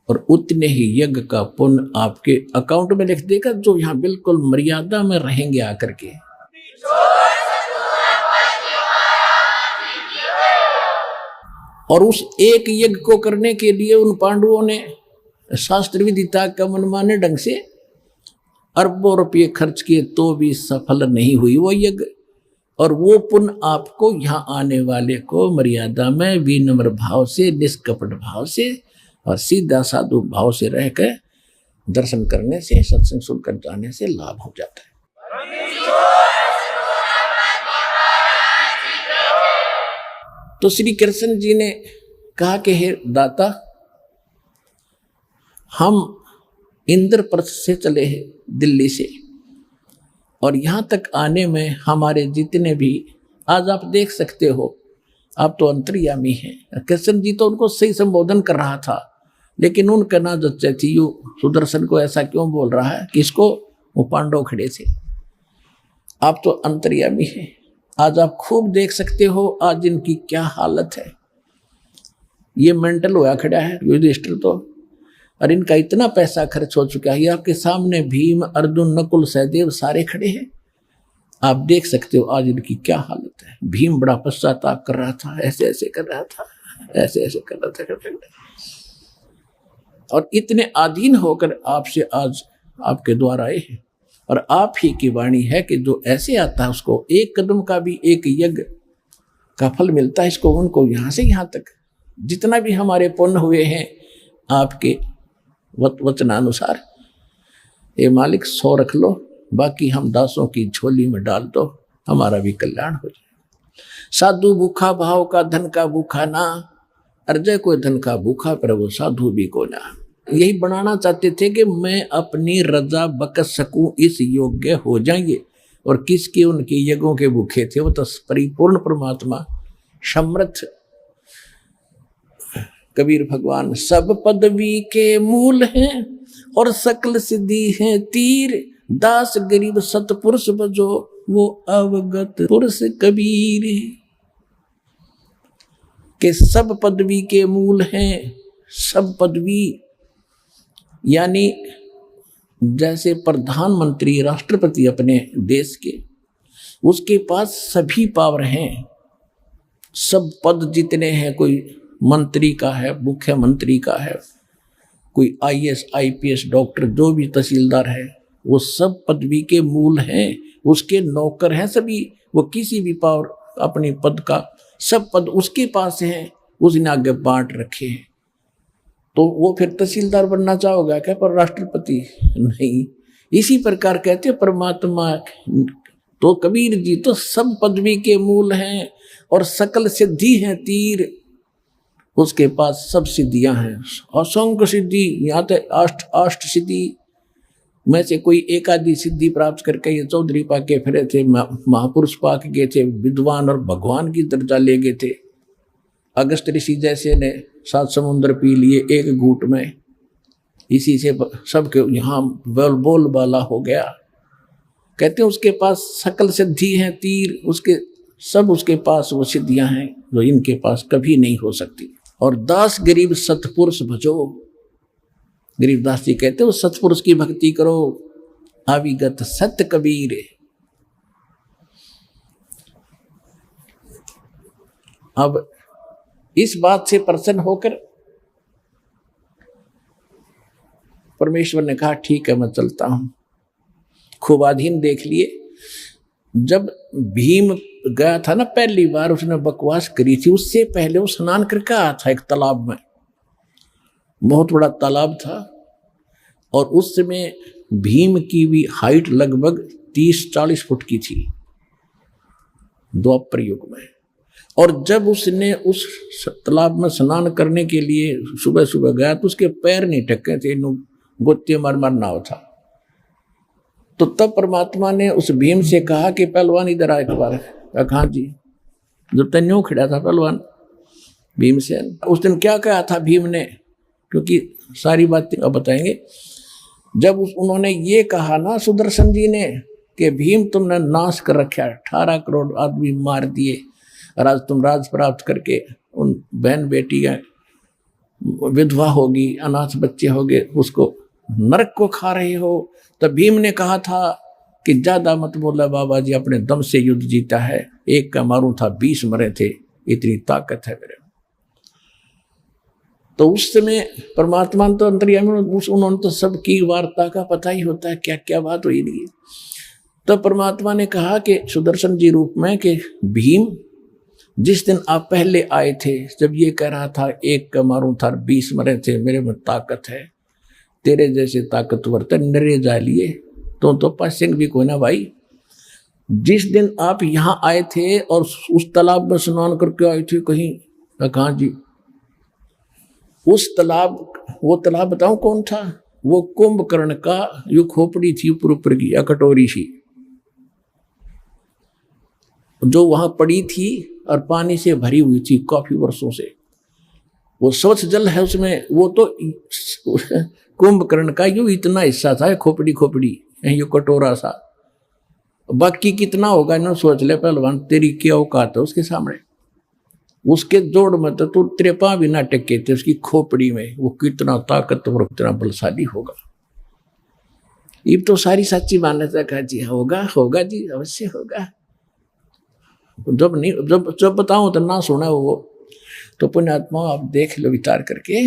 और उतने ही यज्ञ का पुण्य आपके अकाउंट में लिख देगा, जो यहाँ बिल्कुल मर्यादा में रहेंगे आकर के। और उस एक यज्ञ को करने के लिए उन पांडवों ने शास्त्र विदिता का मनमाने ढंग से अरबों रुपये खर्च किए, तो भी सफल नहीं हुई वो यज्ञ। और वो पुण्य आपको यहाँ आने वाले को मर्यादा में विनम्र भाव से, निष्कपट भाव से और सीधा साधु भाव से रहकर दर्शन करने से, सत्संग सुनकर जाने से लाभ हो जाता है। तो श्री कृष्ण जी ने कहा कि हे दाता, हम इंद्रप्रस्थ से चले हैं दिल्ली से, और यहाँ तक आने में हमारे जितने भी, आज आप देख सकते हो, आप तो अंतर्यामी हैं। कृष्ण जी तो उनको सही संबोधन कर रहा था, लेकिन उनका ना जच्चे थी, यू सुदर्शन को ऐसा क्यों बोल रहा है, किसको? वो पांडव खड़े थे। आप तो अंतर्यामी हैं, आज आप खूब देख सकते हो आज इनकी क्या हालत है। ये मेंटल होया खड़ा है युधिष्ठिर तो, और इनका इतना पैसा खर्च हो चुका है। आपके सामने भीम, अर्जुन, नकुल, सहदेव सारे खड़े हैं। आप देख सकते हो आज इनकी क्या हालत है। भीम बड़ा पश्चाताप कर रहा था, ऐसे ऐसे कर रहा था, ऐसे ऐसे कर रहा था, और इतने अधीन होकर आपसे आज आपके द्वार आए हैं। और आप ही की वाणी है कि जो ऐसे आता है उसको एक कदम का भी एक यज्ञ का फल मिलता है। इसको उनको यहाँ से यहाँ तक जितना भी हमारे पुण्य हुए हैं आपके वचनानुसार, ये मालिक 100 रख लो, बाकी हम दासों की झोली में डाल दो, हमारा भी कल्याण हो जाए। साधु भूखा भाव का, धन का भूखा ना, अर्जय कोई धन का भूखा, पर वो साधु भी को ना। यही बनाना चाहते थे कि मैं अपनी रजा बकस सकूं, इस योग्य हो जाएंगे। और किसके उनके यज्ञों के भूखे थे, वो तो परिपूर्ण परमात्मा समर्थ कबीर भगवान। सब पदवी के मूल हैं और सकल सिद्धि हैं तीर, दास गरीब सतपुरुष बजो वो अवगत पुरुष कबीर। के सब पदवी के मूल हैं, सब पदवी यानी जैसे प्रधानमंत्री राष्ट्रपति अपने देश के, उसके पास सभी पावर हैं, सब पद जितने हैं, कोई मंत्री का है, मुख्यमंत्री का है, कोई आईएएस आईपीएस डॉक्टर, जो भी तहसीलदार है, वो सब पदवी के मूल हैं, उसके नौकर हैं सभी। वो किसी भी पावर अपनी पद का सब पद उसके पास हैं, उसने आगे बांट रखे हैं। तो वो फिर तहसीलदार बनना चाहोगा क्या, पर राष्ट्रपति नहीं। इसी प्रकार कहते परमात्मा तो कबीर जी तो सब पदवी के मूल हैं और सकल सिद्धि हैं तीर, उसके पास सब सिद्धियां हैं। असंख्य सिद्धि, यहाँ तक अष्ट सिद्धि में से कोई एक आदि सिद्धि प्राप्त करके ये चौधरी पाके फिरे थे, महापुरुष पाके गए थे, विद्वान और भगवान की दर्जा ले गए थे। अगस्त ऋषि जैसे ने 7 समुद्र पी लिए एक घूंट में, इसी से सबके यहाँ बोल बाला हो गया। कहते हैं उसके पास सकल सिद्धि हैं तीर, उसके सब उसके पास वो सिद्धियां हैं जो इनके पास कभी नहीं हो सकती। और दास गरीब सतपुरुष भजो, गरीबदास जी कहते हो सतपुरुष की भक्ति करो, आविगत सत्य कबीर। अब इस बात से प्रसन्न होकर परमेश्वर ने कहा ठीक है मैं चलता हूं। खूब आधीन देख लिए। जब भीम गया था ना पहली बार, उसने बकवास करी थी, उससे पहले वो स्नान करके आया था एक तालाब में, बहुत बड़ा तालाब था। और उस समय भीम की भी हाइट लगभग 30-40 फुट की थी द्वापर युग में। और जब उसने उस तालाब में स्नान करने के लिए सुबह सुबह गया तो उसके पैर नहीं टके थे, गोते मार नाव था। तो तब परमात्मा ने उस भीम से कहा कि पहलवान इधर आ एक बार। कहा जी, जब तक न्यू खड़ा था पहलवान भीमसेन। उस दिन क्या कहा था भीम ने, क्योंकि सारी बातें अब बताएंगे। जब उन्होंने ये कहा ना सुदर्शन जी ने कि भीम तुमने नाश कर रखा, 18 करोड़ आदमी मार दिए और आज तुम राज प्राप्त करके उन बहन बेटी विधवा होगी, अनाथ बच्चे होंगे, उसको नरक को खा रहे हो। तब भीम ने कहा था कि ज्यादा मत बोला बाबा जी, अपने दम से युद्ध जीता है, एक का मारूं था 20 मरे थे, इतनी ताकत है मेरे। तो उस समय परमात्मा तो अंतर्यामी, उन्होंने तो सबकी वार्ता का पता ही होता है क्या क्या बात हुई थी। तो परमात्मा ने कहा कि सुदर्शन जी रूप में कि भीम जिस दिन आप पहले आए थे, जब ये कह रहा था एक का मारूं था 20 मरे थे, मेरे में ताकत है, तेरे जैसे ताकतवर तो नरे जा लिए तो पासिंग भी कोई ना भाई। जिस दिन आप यहाँ आए थे और उस तालाब में स्नान करके आए थे कहीं, कहाँ जी उस तालाब, वो तालाब बताऊं कौन था, वो कुंभकर्ण का यो खोपड़ी थी ऊपर की या कटोरी सी, जो वहां पड़ी थी और पानी से भरी हुई थी काफी वर्षों से। वो स्वच्छ जल है उसमें। वो तो कुंभकर्ण का यूं इतना हिस्सा था, खोपड़ी यो कटोरा सा, बाकी कितना होगा इन्होंने सोच ले पहलवान, तेरी क्या औकात है उसके सामने। उसके जोड़ में तो तू तेरे पांव भी ना टेके थे, उसकी खोपड़ी में वो कितना ताकतवर, कितना बलशाली होगा। ये तो सारी सच्ची मान्यता का जी होगा जी, अवश्य होगा। जब नहीं जब बताऊं तो ना सुना वो। तो पुण्यात्मा आप देख लो विचार करके,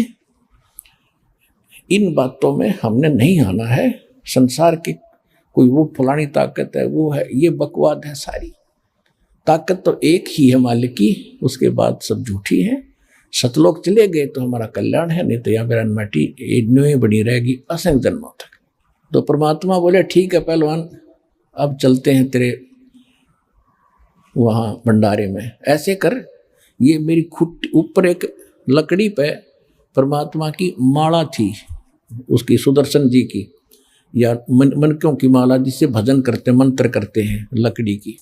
इन बातों में हमने नहीं आना है। संसार की कोई वो फलानी ताकत है वो है, ये बकवाद है सारी। ताकत तो एक ही है मालिक की, उसके बाद सब झूठी है। सतलोक चले गए तो हमारा कल्याण है, नहीं तो यहाँ मेरा मटी न्यू बनी रहेगी असंख्य जन्मों तक। तो परमात्मा बोले ठीक है पहलवान, अब चलते हैं तेरे वहाँ भंडारे में। ऐसे कर, ये मेरी खुट्टी ऊपर एक लकड़ी पे परमात्मा की माला थी, उसकी सुदर्शन जी की, या मनकों की माला जिससे भजन करते मंत्र करते हैं, लकड़ी की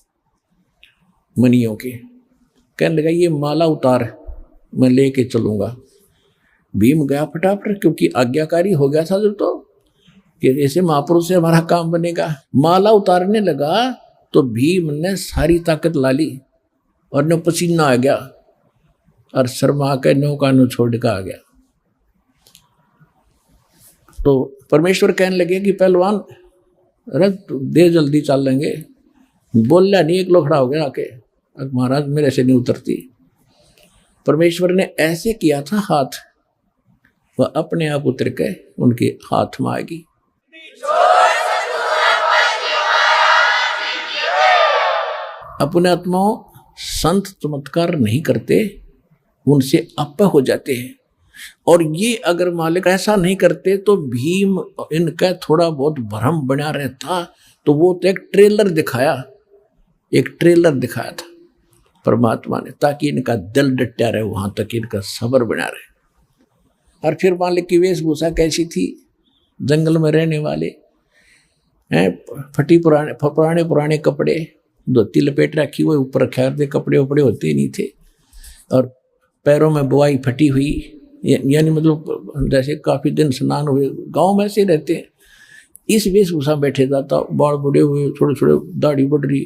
मनियों के। कहने लगा ये माला उतार, मैं लेके चलूंगा। भीम गया फटाफट, क्योंकि आज्ञाकारी हो गया था जब, तो कि ऐसे महापुरुष से हमारा काम बनेगा। माला उतारने लगा तो भीम ने सारी ताकत ला ली और न पसीना आ गया और शर्मा के नौका नो छोड़ कर आ गया। तो परमेश्वर कहने लगे कि पहलवान रथ दे, जल्दी चल लेंगे। बोला नहीं, एक लोग खड़ा हो गया आके, महाराज मेरे से नहीं उतरती। परमेश्वर ने ऐसे किया था हाथ, वह अपने आप उतर के उनके हाथ में आएगी। अपने आत्माओं संत चमत्कार नहीं करते, उनसे आप हो जाते हैं। और ये अगर मालिक ऐसा नहीं करते तो भीम इनका थोड़ा बहुत भ्रम बना रहता। तो वो तो एक ट्रेलर दिखाया था परमात्मा ने, ताकि इनका दिल डटा रहे, वहां तक इनका सब्र बना रहे। और फिर मालिक की वेशभूषा कैसी थी? जंगल में रहने वाले हैं, फटी पुराने कपड़े, धोती लपेट रखी हुई, ऊपर रखा करते, कपड़े वपड़े होते नहीं थे, और पैरों में बुआई फटी हुई, यानी मतलब जैसे काफी दिन स्नान हुए, गांव में ऐसे रहते हैं। इस वेशभूषा बैठे जाता, बाल बड़े हुए, छोटे छोटे दाढ़ी बढ़ रही,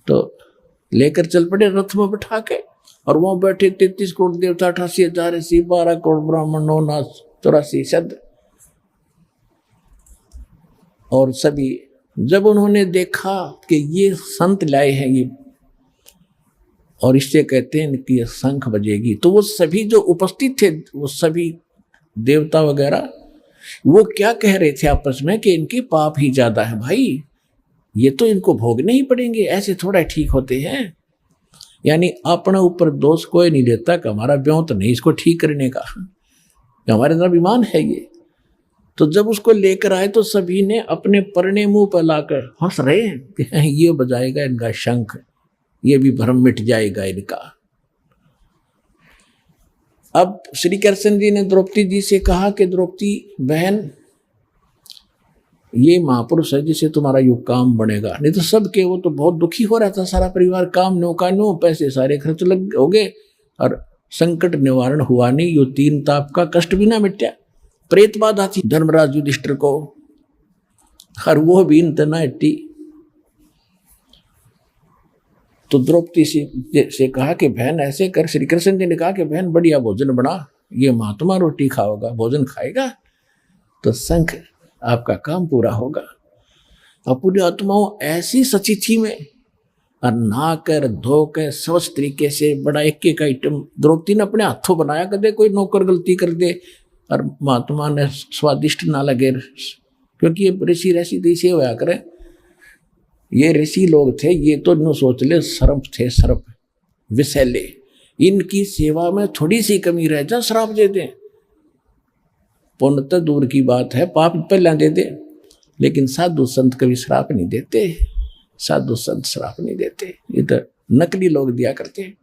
तो लेकर चल पड़े रथ में बैठा के। और वहां बैठे 33 करोड़ देवता, 88,000 ऋषि, 12 करोड़ ब्राह्मण, 9 नाथ 84 शब्द। और सभी जब उन्होंने देखा कि ये संत लाए हैं ये, और इससे कहते हैं कि ये शंख बजेगी, तो वो सभी जो उपस्थित थे, वो सभी देवता वगैरह, वो क्या कह रहे थे आपस में कि इनके पाप ही ज्यादा है भाई, ये तो इनको भोगने ही पड़ेंगे, ऐसे थोड़ा ठीक होते हैं। यानी अपने ऊपर दोष कोई नहीं देता कि हमारा ब्यों तो नहीं इसको ठीक करने का, हमारे अंदर अभिमान है ये। तो जब उसको लेकर आए तो सभी ने अपने परने मुंह पर लाकर हंस रहे हैं कि ये बजाएगा इनका शंख, ये भी भ्रम मिट जाएगा इनका। अब श्री कृष्ण जी ने द्रौपदी जी से कहा कि द्रौपदी बहन, ये महापुरुष है जिसे तुम्हारा युग काम बनेगा। नहीं तो सबके, वो तो बहुत दुखी हो रहा था सारा परिवार, काम नो का नो, पैसे सारे खर्च लग हो गए, और संकट निवारण हुआ नहीं, यो 3 ताप का कष्ट भी ना मिटा। प्रेत बाधा थी धर्मराज युधिष्ठिर को, और वो भी इतना हट्टी। तो द्रौपदी से कहा कि बहन ऐसे कर, श्री कृष्ण जी ने कहा कि बहन बढ़िया भोजन बना, ये महात्मा रोटी खाओगा, भोजन खाएगा तो शंख आपका काम पूरा होगा। अपनी आत्माओं ऐसी सचिथी में, और नहाकर धोकर स्वच्छ तरीके से बड़ा एक आइटम द्रौपदी ने अपने हाथों बनाया, कदे कोई नौकर गलती कर दे और महात्मा ने स्वादिष्ट ना लगे, क्योंकि ये ऋषि ऋषि देशी होया करें, ये ऋषि लोग थे, ये तो न सोच ले सर्प थे, सर्प विषैले, इनकी सेवा में थोड़ी सी कमी रह जा श्राप दे दें। पुण्य तो दूर की बात है, पाप पहले दे दे, लेकिन साधु संत कभी श्राप नहीं देते, साधु संत श्राप नहीं देते, ये तो नकली लोग दिया करते हैं।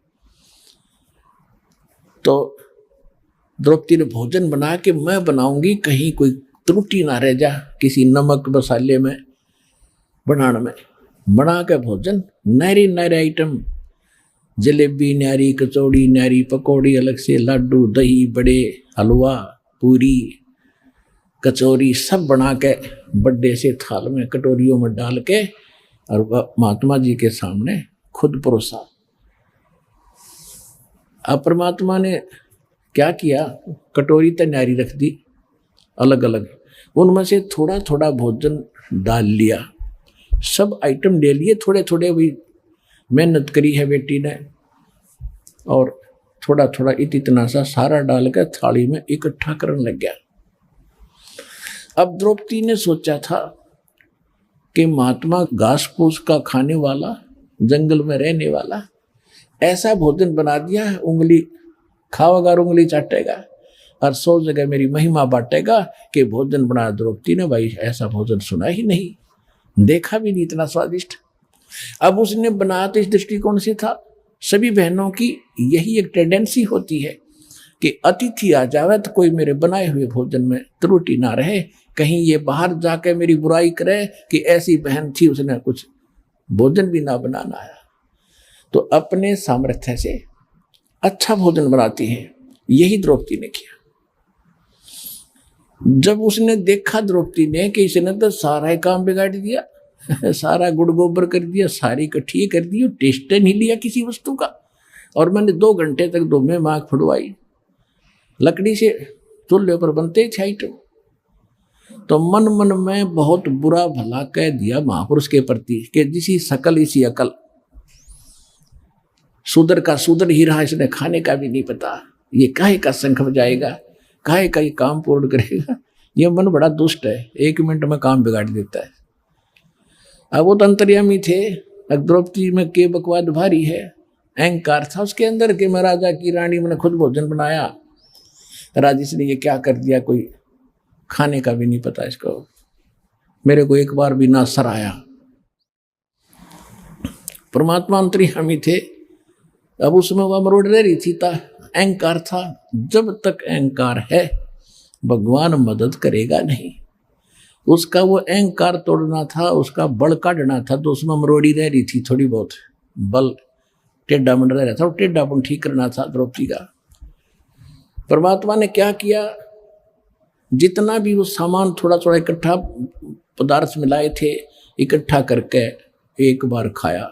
तो द्रौपदी ने भोजन बना के मैं बनाऊंगी, कहीं कोई त्रुटि ना रह जा किसी नमक मसाले में बनाने में। बना के भोजन नारी नारी आइटम, जलेबी न्यारी, कचौड़ी न्यारी, पकौड़ी अलग से, लड्डू, दही बड़े, हलवा, पूरी, कचौरी सब बना के बड़े से थाल में कटोरियों में डाल के और महात्मा जी के सामने खुद परोसा। अब परमात्मा ने क्या किया, कटोरी तो न्यारी रख दी अलग अलग, उनमें से थोड़ा थोड़ा भोजन डाल लिया, सब आइटम ले लिए थोड़े थोड़े, भी मेहनत करी है बेटी ने, और थोड़ा थोड़ा इतना सा सारा डाल कर थाली में इकट्ठा करने लग गया। अब द्रौपदी ने सोचा था कि महात्मा घास फूस का खाने वाला, जंगल में रहने वाला, ऐसा भोजन बना दिया है, उंगली खाओगा उंगली चाटेगा, और 100 जगह मेरी महिमा बांटेगा कि भोजन बना द्रौपदी ने। भाई ऐसा भोजन सुना ही नहीं, देखा भी नहीं इतना स्वादिष्ट। अब उसने बनाया तो इस दृष्टिकोण से था, सभी बहनों की यही एक टेंडेंसी होती है कि अतिथि आ जावे तो कोई मेरे बनाए हुए भोजन में त्रुटि ना रहे, कहीं ये बाहर जाके मेरी बुराई करे कि ऐसी बहन थी उसने कुछ भोजन भी ना बनाना आया। तो अपने सामर्थ्य से अच्छा भोजन बनाती है, यही द्रौपदी ने किया। जब उसने देखा द्रौपदी ने कि इसने तो सारा ही काम बिगाड़ दिया, सारा गुड़ गोबर कर दिया, सारी इकट्ठी कर दी, टेस्ट नहीं लिया किसी वस्तु का, और मैंने 2 घंटे तक दो में मांग फुड़वाई, लकड़ी से चूल्हे पर बनते थे आइटम, तो मन मन में बहुत बुरा भला कह दिया महापुरुष के प्रति कि जिसी सकल इसी अकल, शूद्र का शूद्र ही रहा, इसने खाने का भी नहीं पता, ये काहे का शंख बजाएगा, काहे का ये काम पूर्ण करेगा। ये मन बड़ा दुष्ट है, 1 मिनट में काम बिगाड़ देता है। अब वो तो अंतर्यामी थे, द्रौपदी में के बकवाद भारी है, अहंकार था उसके अंदर कि मैं राजा की रानी, मैंने खुद भोजन बनाया, राजेश ने ये क्या कर दिया, कोई खाने का भी नहीं पता इसको, मेरे को एक बार भी ना सराया। परमात्मा अंतर्यामी थे, अब उसमें वह मरोड़ रही थी, अहंकार था। जब तक अहंकार है भगवान मदद करेगा नहीं। उसका वो अहंकार तोड़ना था, उसका बल काटना था, तो उसमें मरोड़ी रह रही थी थोड़ी बहुत, बल टेढ़ा मंड रह रहा था, टेढ़ापन ठीक करना था द्रौपदी का। परमात्मा ने क्या किया, जितना भी वो सामान थोड़ा थोड़ा इकट्ठा पदार्थ मिलाए थे, इकट्ठा करके एक बार खाया।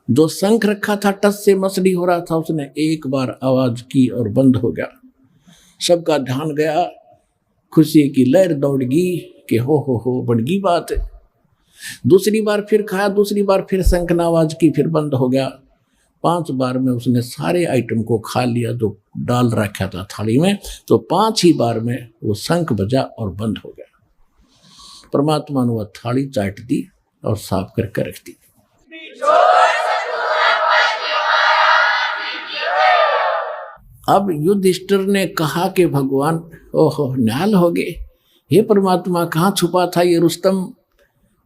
जो शंख रखा था टस से मसली हो रहा था, उसने एक बार आवाज की और बंद हो गया। सबका ध्यान गया, खुशी की लहर दौड़ गई कि हो बन गई बात। दूसरी बार फिर खाया, दूसरी बार फिर शंख ने आवाज की, फिर बंद हो गया। 5 बार में उसने सारे आइटम को खा लिया जो डाल रखा था थाली में, तो 5 ही बार में वो शंख बजा और बंद हो गया। परमात्मा ने वह थाली चाट दी और साफ करके रख दी। अब युधिष्ठिर ने कहा कि भगवान ओहो निहाल हो गए, हे परमात्मा कहाँ छुपा था ये रुस्तम,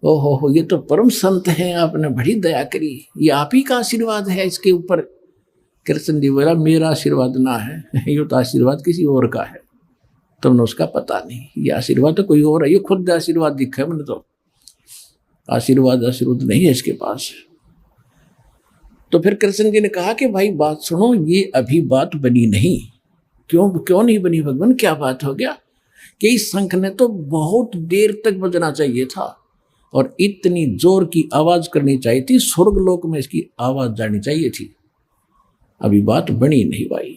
ओहो ये तो परम संत हैं, आपने बड़ी दया करी, ये आप ही का आशीर्वाद है इसके ऊपर। कृष्ण जी बोला मेरा आशीर्वाद ना है, ये तो आशीर्वाद किसी और का है, तुमने उसका पता नहीं, ये आशीर्वाद तो कोई और है, ये खुद आशीर्वाद दिखा है मैंने, तो आशीर्वाद नहीं है इसके पास। तो फिर कृष्ण जी ने कहा कि भाई बात सुनो, ये अभी बात बनी नहीं। क्यों नहीं बनी भगवान, क्या बात हो गया? कि इस शंख ने तो बहुत देर तक बजना चाहिए था और इतनी जोर की आवाज करनी चाहिए थी, स्वर्गलोक में इसकी आवाज जानी चाहिए थी, अभी बात बनी नहीं भाई।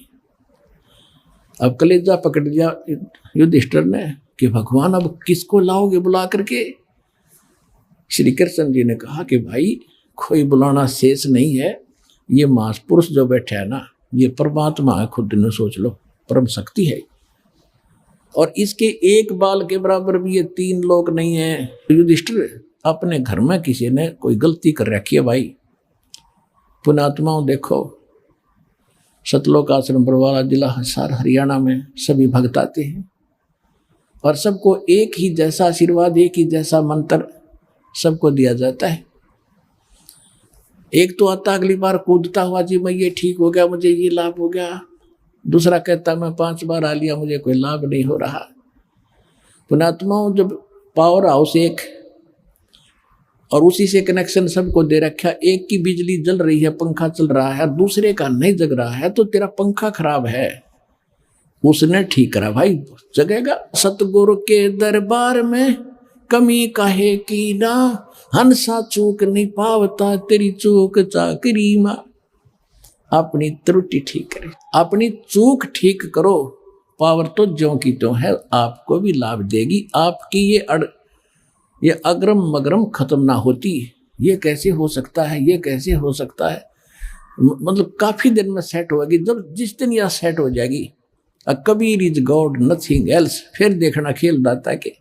अब कलेजा पकड़ लिया युधिष्ठिर ने कि भगवान अब किसको लाओगे बुला करके? श्री कृष्ण जी ने कहा कि भाई कोई बुलाना शेष नहीं है, ये महापुरुष जो बैठा है ना, ये परमात्मा है, खुद ने सोच लो, परम शक्ति है, और इसके एक बाल के बराबर भी ये 3 लोग नहीं है। युधिष्ठिर अपने घर में किसी ने कोई गलती कर रखी है भाई। पुण्यात्माओं देखो, सतलोक आश्रम बरवाला जिला हिसार हरियाणा में सभी भक्त आते हैं और सबको एक ही जैसा आशीर्वाद, एक ही जैसा मंत्र सबको दिया जाता है। एक तो आता अगली बार कूदता हुआ, जी मैं ये ठीक हो गया, मुझे ये लाभ हो गया। दूसरा कहता मैं 5 बार आ लिया, मुझे कोई लाभ नहीं हो रहा। पुण्यात्माओं, जब पावर हाउस एक और उसी से कनेक्शन सबको दे रखा, एक की बिजली जल रही है, पंखा चल रहा है, दूसरे का नहीं जग रहा है, तो तेरा पंखा खराब है, उसने ठीक करा भाई, जगेगा। सतगुरु के दरबार में कमी काहे की ना, हंसा चूक नहीं पावता, तेरी चूक चाकरी मां। अपनी त्रुटि ठीक करे, अपनी चूक ठीक करो, पावर तो ज्यों की त्यों है, आपको भी लाभ देगी। आपकी ये अग्रम मगरम खत्म ना होती। ये कैसे हो सकता है, ये कैसे हो सकता है, मतलब काफी दिन में सेट होगी। जब जिस दिन यह सेट हो जाएगी, Kabir is God nothing else, फिर देखना खेल दाता के।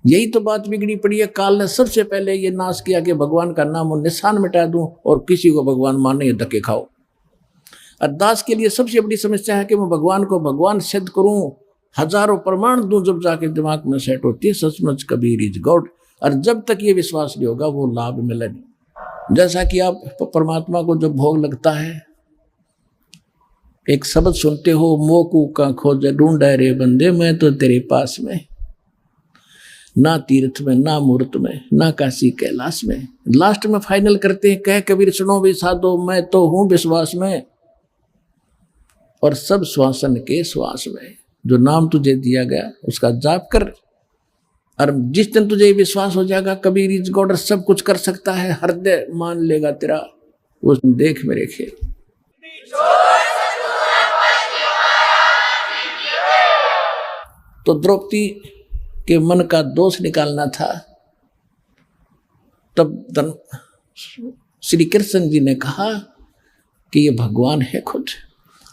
यही तो बात बिगड़ी पड़ी है। काल ने सबसे पहले ये नाश किया कि भगवान का नाम और निशान मिटा दूं और किसी को भगवान माने धक्के खाओ। अरदास के लिए सबसे बड़ी समस्या है कि मैं भगवान को भगवान सिद्ध करूं, हजारों प्रमाण दूं, जब जाके दिमाग में सेट होती है सचमुच कबीर इज गॉड। और जब तक ये विश्वास नहीं होगा वो लाभ मिले नहीं। जैसा कि आप परमात्मा को जब भोग लगता है, एक शब्द सुनते हो, मोकू का खोज ढूंढा रे बंदे, मैं तो तेरे पास में, ना तीर्थ में, ना मूर्त में, ना काशी कैलाश में। लास्ट में फाइनल करते हैं, कह कबीर सुनो भी साधो, मैं तो हूं विश्वास में, और सब श्वासन के श्वास में। जो नाम तुझे दिया गया उसका जाप कर, और जिस दिन तुझे विश्वास हो जाएगा कबीर इज गॉड, सब कुछ कर सकता है, हृदय मान लेगा तेरा, उस दिन देख मेरे खेल। तो द्रौपदी कि मन का दोष निकालना था, तब श्री कृष्ण जी ने कहा कि ये भगवान है खुद,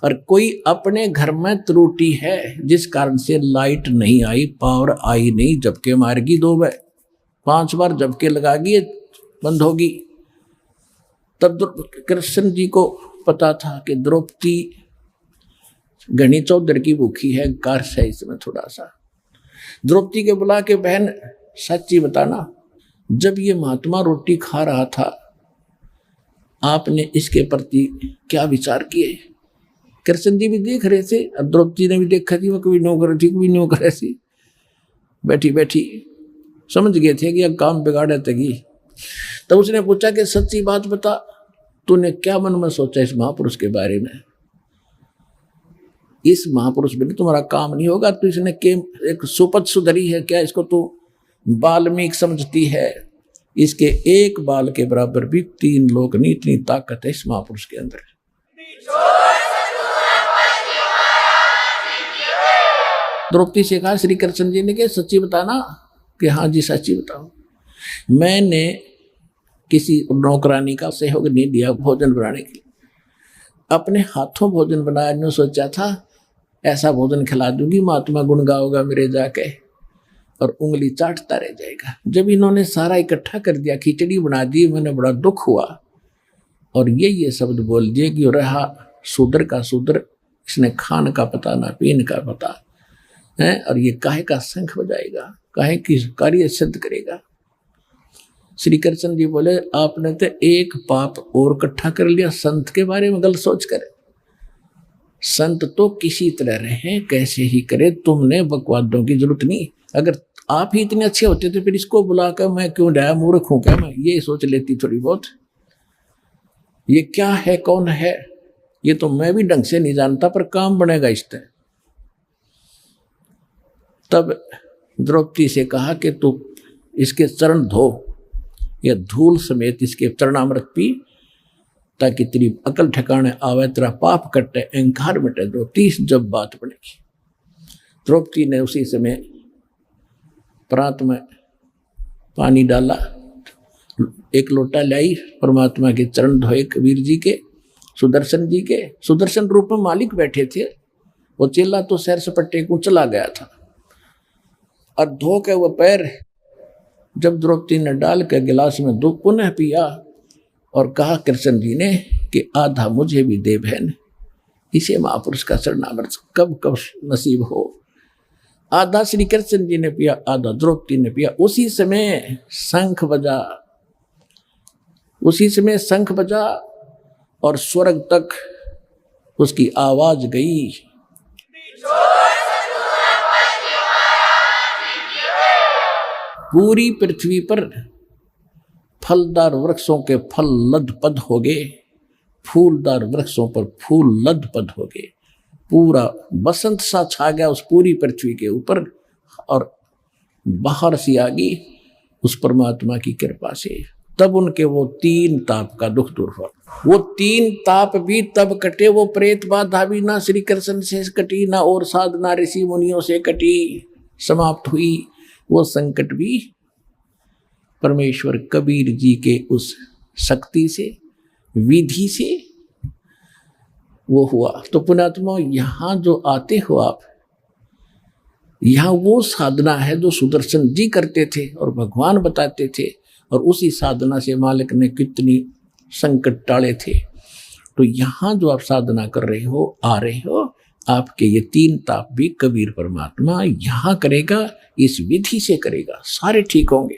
और कोई अपने घर में त्रुटि है जिस कारण से लाइट नहीं आई, पावर आई नहीं, झपके मारेगी 2 बार 5 बार झपके लगागी, बंद होगी। तब कृष्ण जी को पता था कि द्रौपदी घनी चौधर की भूखी है, कार्य है इसमें थोड़ा सा। द्रौपदी के बुला के, बहन सच्ची बताना, जब ये महात्मा रोटी खा रहा था आपने इसके प्रति क्या विचार किए? कृष्ण जी भी देख रहे थे और द्रौपदी ने भी देखा थी, वो कभी नो करे थी कभी नो करे थी, बैठी बैठी समझ गए थे कि अब काम बिगाड़े तगी। तब उसने पूछा कि सच्ची बात बता, तूने क्या मन में सोचा इस महापुरुष के बारे में? इस महापुरुष बिना तुम्हारा काम नहीं होगा। तो इसने के एक सुपथ सुधरी है क्या? इसको तू बाल्मीक समझती है? इसके एक बाल के बराबर भी 3 लोग नहीं, इतनी ताकत है इस महापुरुष के अंदर। द्रौपदी से कहा श्री कृष्ण जी ने कि सच्ची बताना, कि हाँ जी सच्ची बताओ। मैंने किसी नौकरानी का सहयोग नहीं दिया भोजन बनाने के लिए, अपने हाथों भोजन बनाया। ने सोचा था ऐसा भोजन खिला दूंगी महात्मा गुण गाओगा मेरे जाके और उंगली चाटता रह जाएगा। जब इन्होंने सारा इकट्ठा कर दिया, खिचड़ी बना दी, मैंने बड़ा दुख हुआ और ये शब्द बोल दिए कि रहा शूद्र का शूद्र, इसने खान का पता ना पीन का पता है, और ये काहे का शंख बजाएगा, काहे की कार्य सिद्ध करेगा। श्री कृष्ण जी बोले आपने तो एक पाप और इकट्ठा कर लिया संत के बारे में गलत सोच कर। संत तो किसी तरह रहे, कैसे ही करे, तुमने बकवादों की जरूरत नहीं। अगर आप ही इतने अच्छे होते तो फिर इसको बुलाकर मैं क्यों डाया, मूर्ख हूं क्या मैं, ये सोच लेती थोड़ी बहुत। ये क्या है, कौन है, ये तो मैं भी ढंग से नहीं जानता, पर काम बनेगा इससे। तब द्रौपदी से कहा कि तू इसके चरण धो, या धूल समेत इसके चरणामृत पी, ताकि तेरी अकल ठिकाने आवे, तेरा पाप कटे, अहंकार मिटे। द्रौपदी जब बात बनेगी। द्रौपदी ने उसी समय प्रांत में पानी डाला, 1 लोटा लाई, परमात्मा के चरण धोए, कबीर जी के, सुदर्शन जी के। सुदर्शन रूप में मालिक बैठे थे, वो चेला तो सैर सपट्टे को चला गया था, और धो के वो पैर जब द्रौपदी ने डाल के गिलास में दूध पुनः पिया और कहा कृष्ण जी ने कि आधा मुझे भी दे बहन, इसे महापुरुष का चरणामृत कब कब नसीब हो। आधा श्री कृष्ण जी ने पिया, आधा द्रौपदी ने पिया। उसी समय शंख बजा, उसी समय शंख बजा और स्वर्ग तक उसकी आवाज गई। पूरी पृथ्वी पर फलदार वृक्षों के फल लदपद हो गए, फूलदार वृक्षों पर फूल लदपद हो गए। पूरा बसंत सा छा गया उस पूरी पृथ्वी के ऊपर, और बाहर सी आ गई उस परमात्मा की कृपा से। तब उनके वो 3 ताप का दुख दूर हुआ। वो 3 ताप भी तब कटे, वो प्रेत बाधा भी ना श्री कृष्ण से कटी, ना और साधना ऋषि मुनियों से कटी, समाप्त हुई। वो संकट भी परमेश्वर कबीर जी के उस शक्ति से, विधि से वो हुआ। तो पुण्यात्मा, यहाँ जो आते हो आप, यहाँ वो साधना है जो सुदर्शन जी करते थे और भगवान बताते थे, और उसी साधना से मालिक ने कितनी संकट टाले थे। तो यहाँ जो आप साधना कर रहे हो, आ रहे हो, आपके ये 3 ताप भी कबीर परमात्मा यहाँ करेगा, इस विधि से करेगा, सारे ठीक होंगे।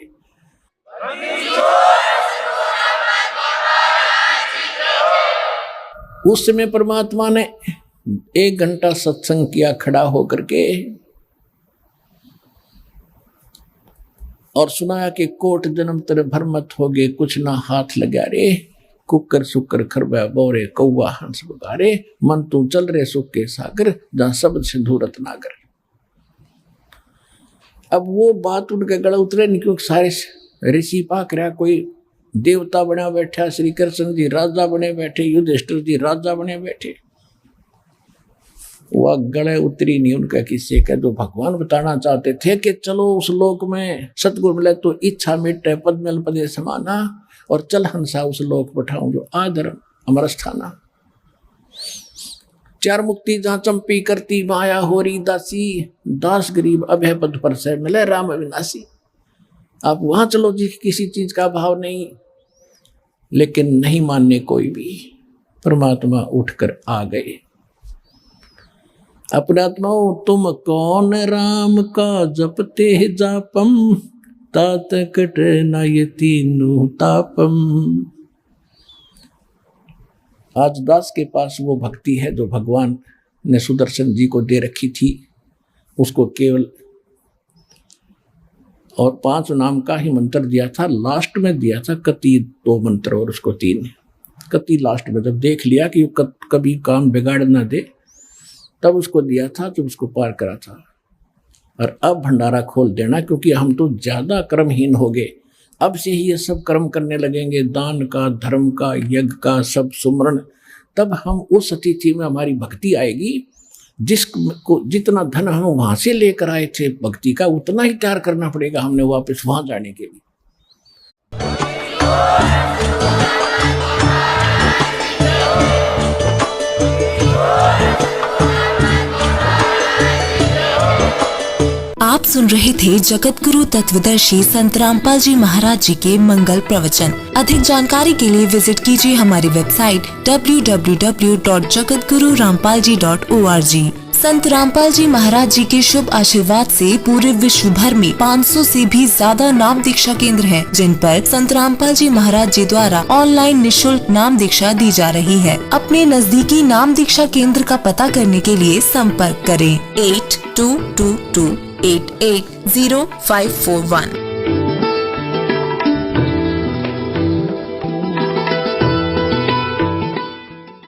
उस समय परमात्मा ने 1 घंटा सत्संग किया खड़ा होकर के, और सुनाया कि कोट जन्म तेरे भरमत हो गए, कुछ ना हाथ लगा रे, कुकर सुकर खरबा बोरे, कौवा हंस बगारे, मन तू चल रे सुख के सागर, जहां शब्द सिंधु रत्नागर। अब वो बात उनके गले उतरे नहीं, क्योंकि सारे ऋषि पाक रहा, कोई देवता बना बैठा, श्री कृष्ण जी राजा बने बैठे, युधिष्ठिर जी राजा बने बैठे। वह गले उतरी नहीं उनका किस्से का। जो भगवान बताना चाहते थे कि चलो उस लोक में सतगुरु मिले तो इच्छा मिटे पद मिल पदे समाना, और चल हंसा उस लोक पठाऊं जो आदर अमर स्थाना। चार मुक्ति जहाँ चंपी करती माया होरी दासी, दास गरीब अभय पद पर से मिले राम अविनाशी। आप वहां चलो जी, किसी चीज का भाव नहीं, लेकिन नहीं मानने कोई भी। परमात्मा उठकर आ गए। अपने आत्माओं तुम कौन राम का जपते जापम, तात कट न ये तीनों तापम। आज दास के पास वो भक्ति है जो भगवान ने सुदर्शन जी को दे रखी थी। उसको केवल और 5 नाम का ही मंत्र दिया था, लास्ट में दिया था कति 2 मंत्र और उसको 3। कति लास्ट में जब देख लिया कि कभी काम बिगाड़ ना दे, तब उसको दिया था, जब उसको पार करा था। और अब भंडारा खोल देना, क्योंकि हम तो ज्यादा कर्महीन हो गए। अब से ही ये सब कर्म करने लगेंगे, दान का, धर्म का, यज्ञ का, सब सुमरण, तब हम उस स्थिति में हमारी भक्ति आएगी जिसको जितना धन हम वहां से लेकर आए थे भक्ति का, उतना ही तैयार करना पड़ेगा हमने वापस वहां जाने के लिए। आप सुन रहे थे जगत गुरु तत्वदर्शी संत रामपाल जी महाराज जी के मंगल प्रवचन। अधिक जानकारी के लिए विजिट कीजिए हमारी वेबसाइट www.jagatgururampalji.org। संत रामपाल जी महाराज जी के शुभ आशीर्वाद से पूरे विश्व भर में 500 से भी ज्यादा नाम दीक्षा केंद्र हैं, जिन पर संत रामपाल जी महाराज जी द्वारा ऑनलाइन निःशुल्क नाम दीक्षा दी जा रही है। अपने नजदीकी नाम दीक्षा केंद्र का पता करने के लिए संपर्क करें 8222880541।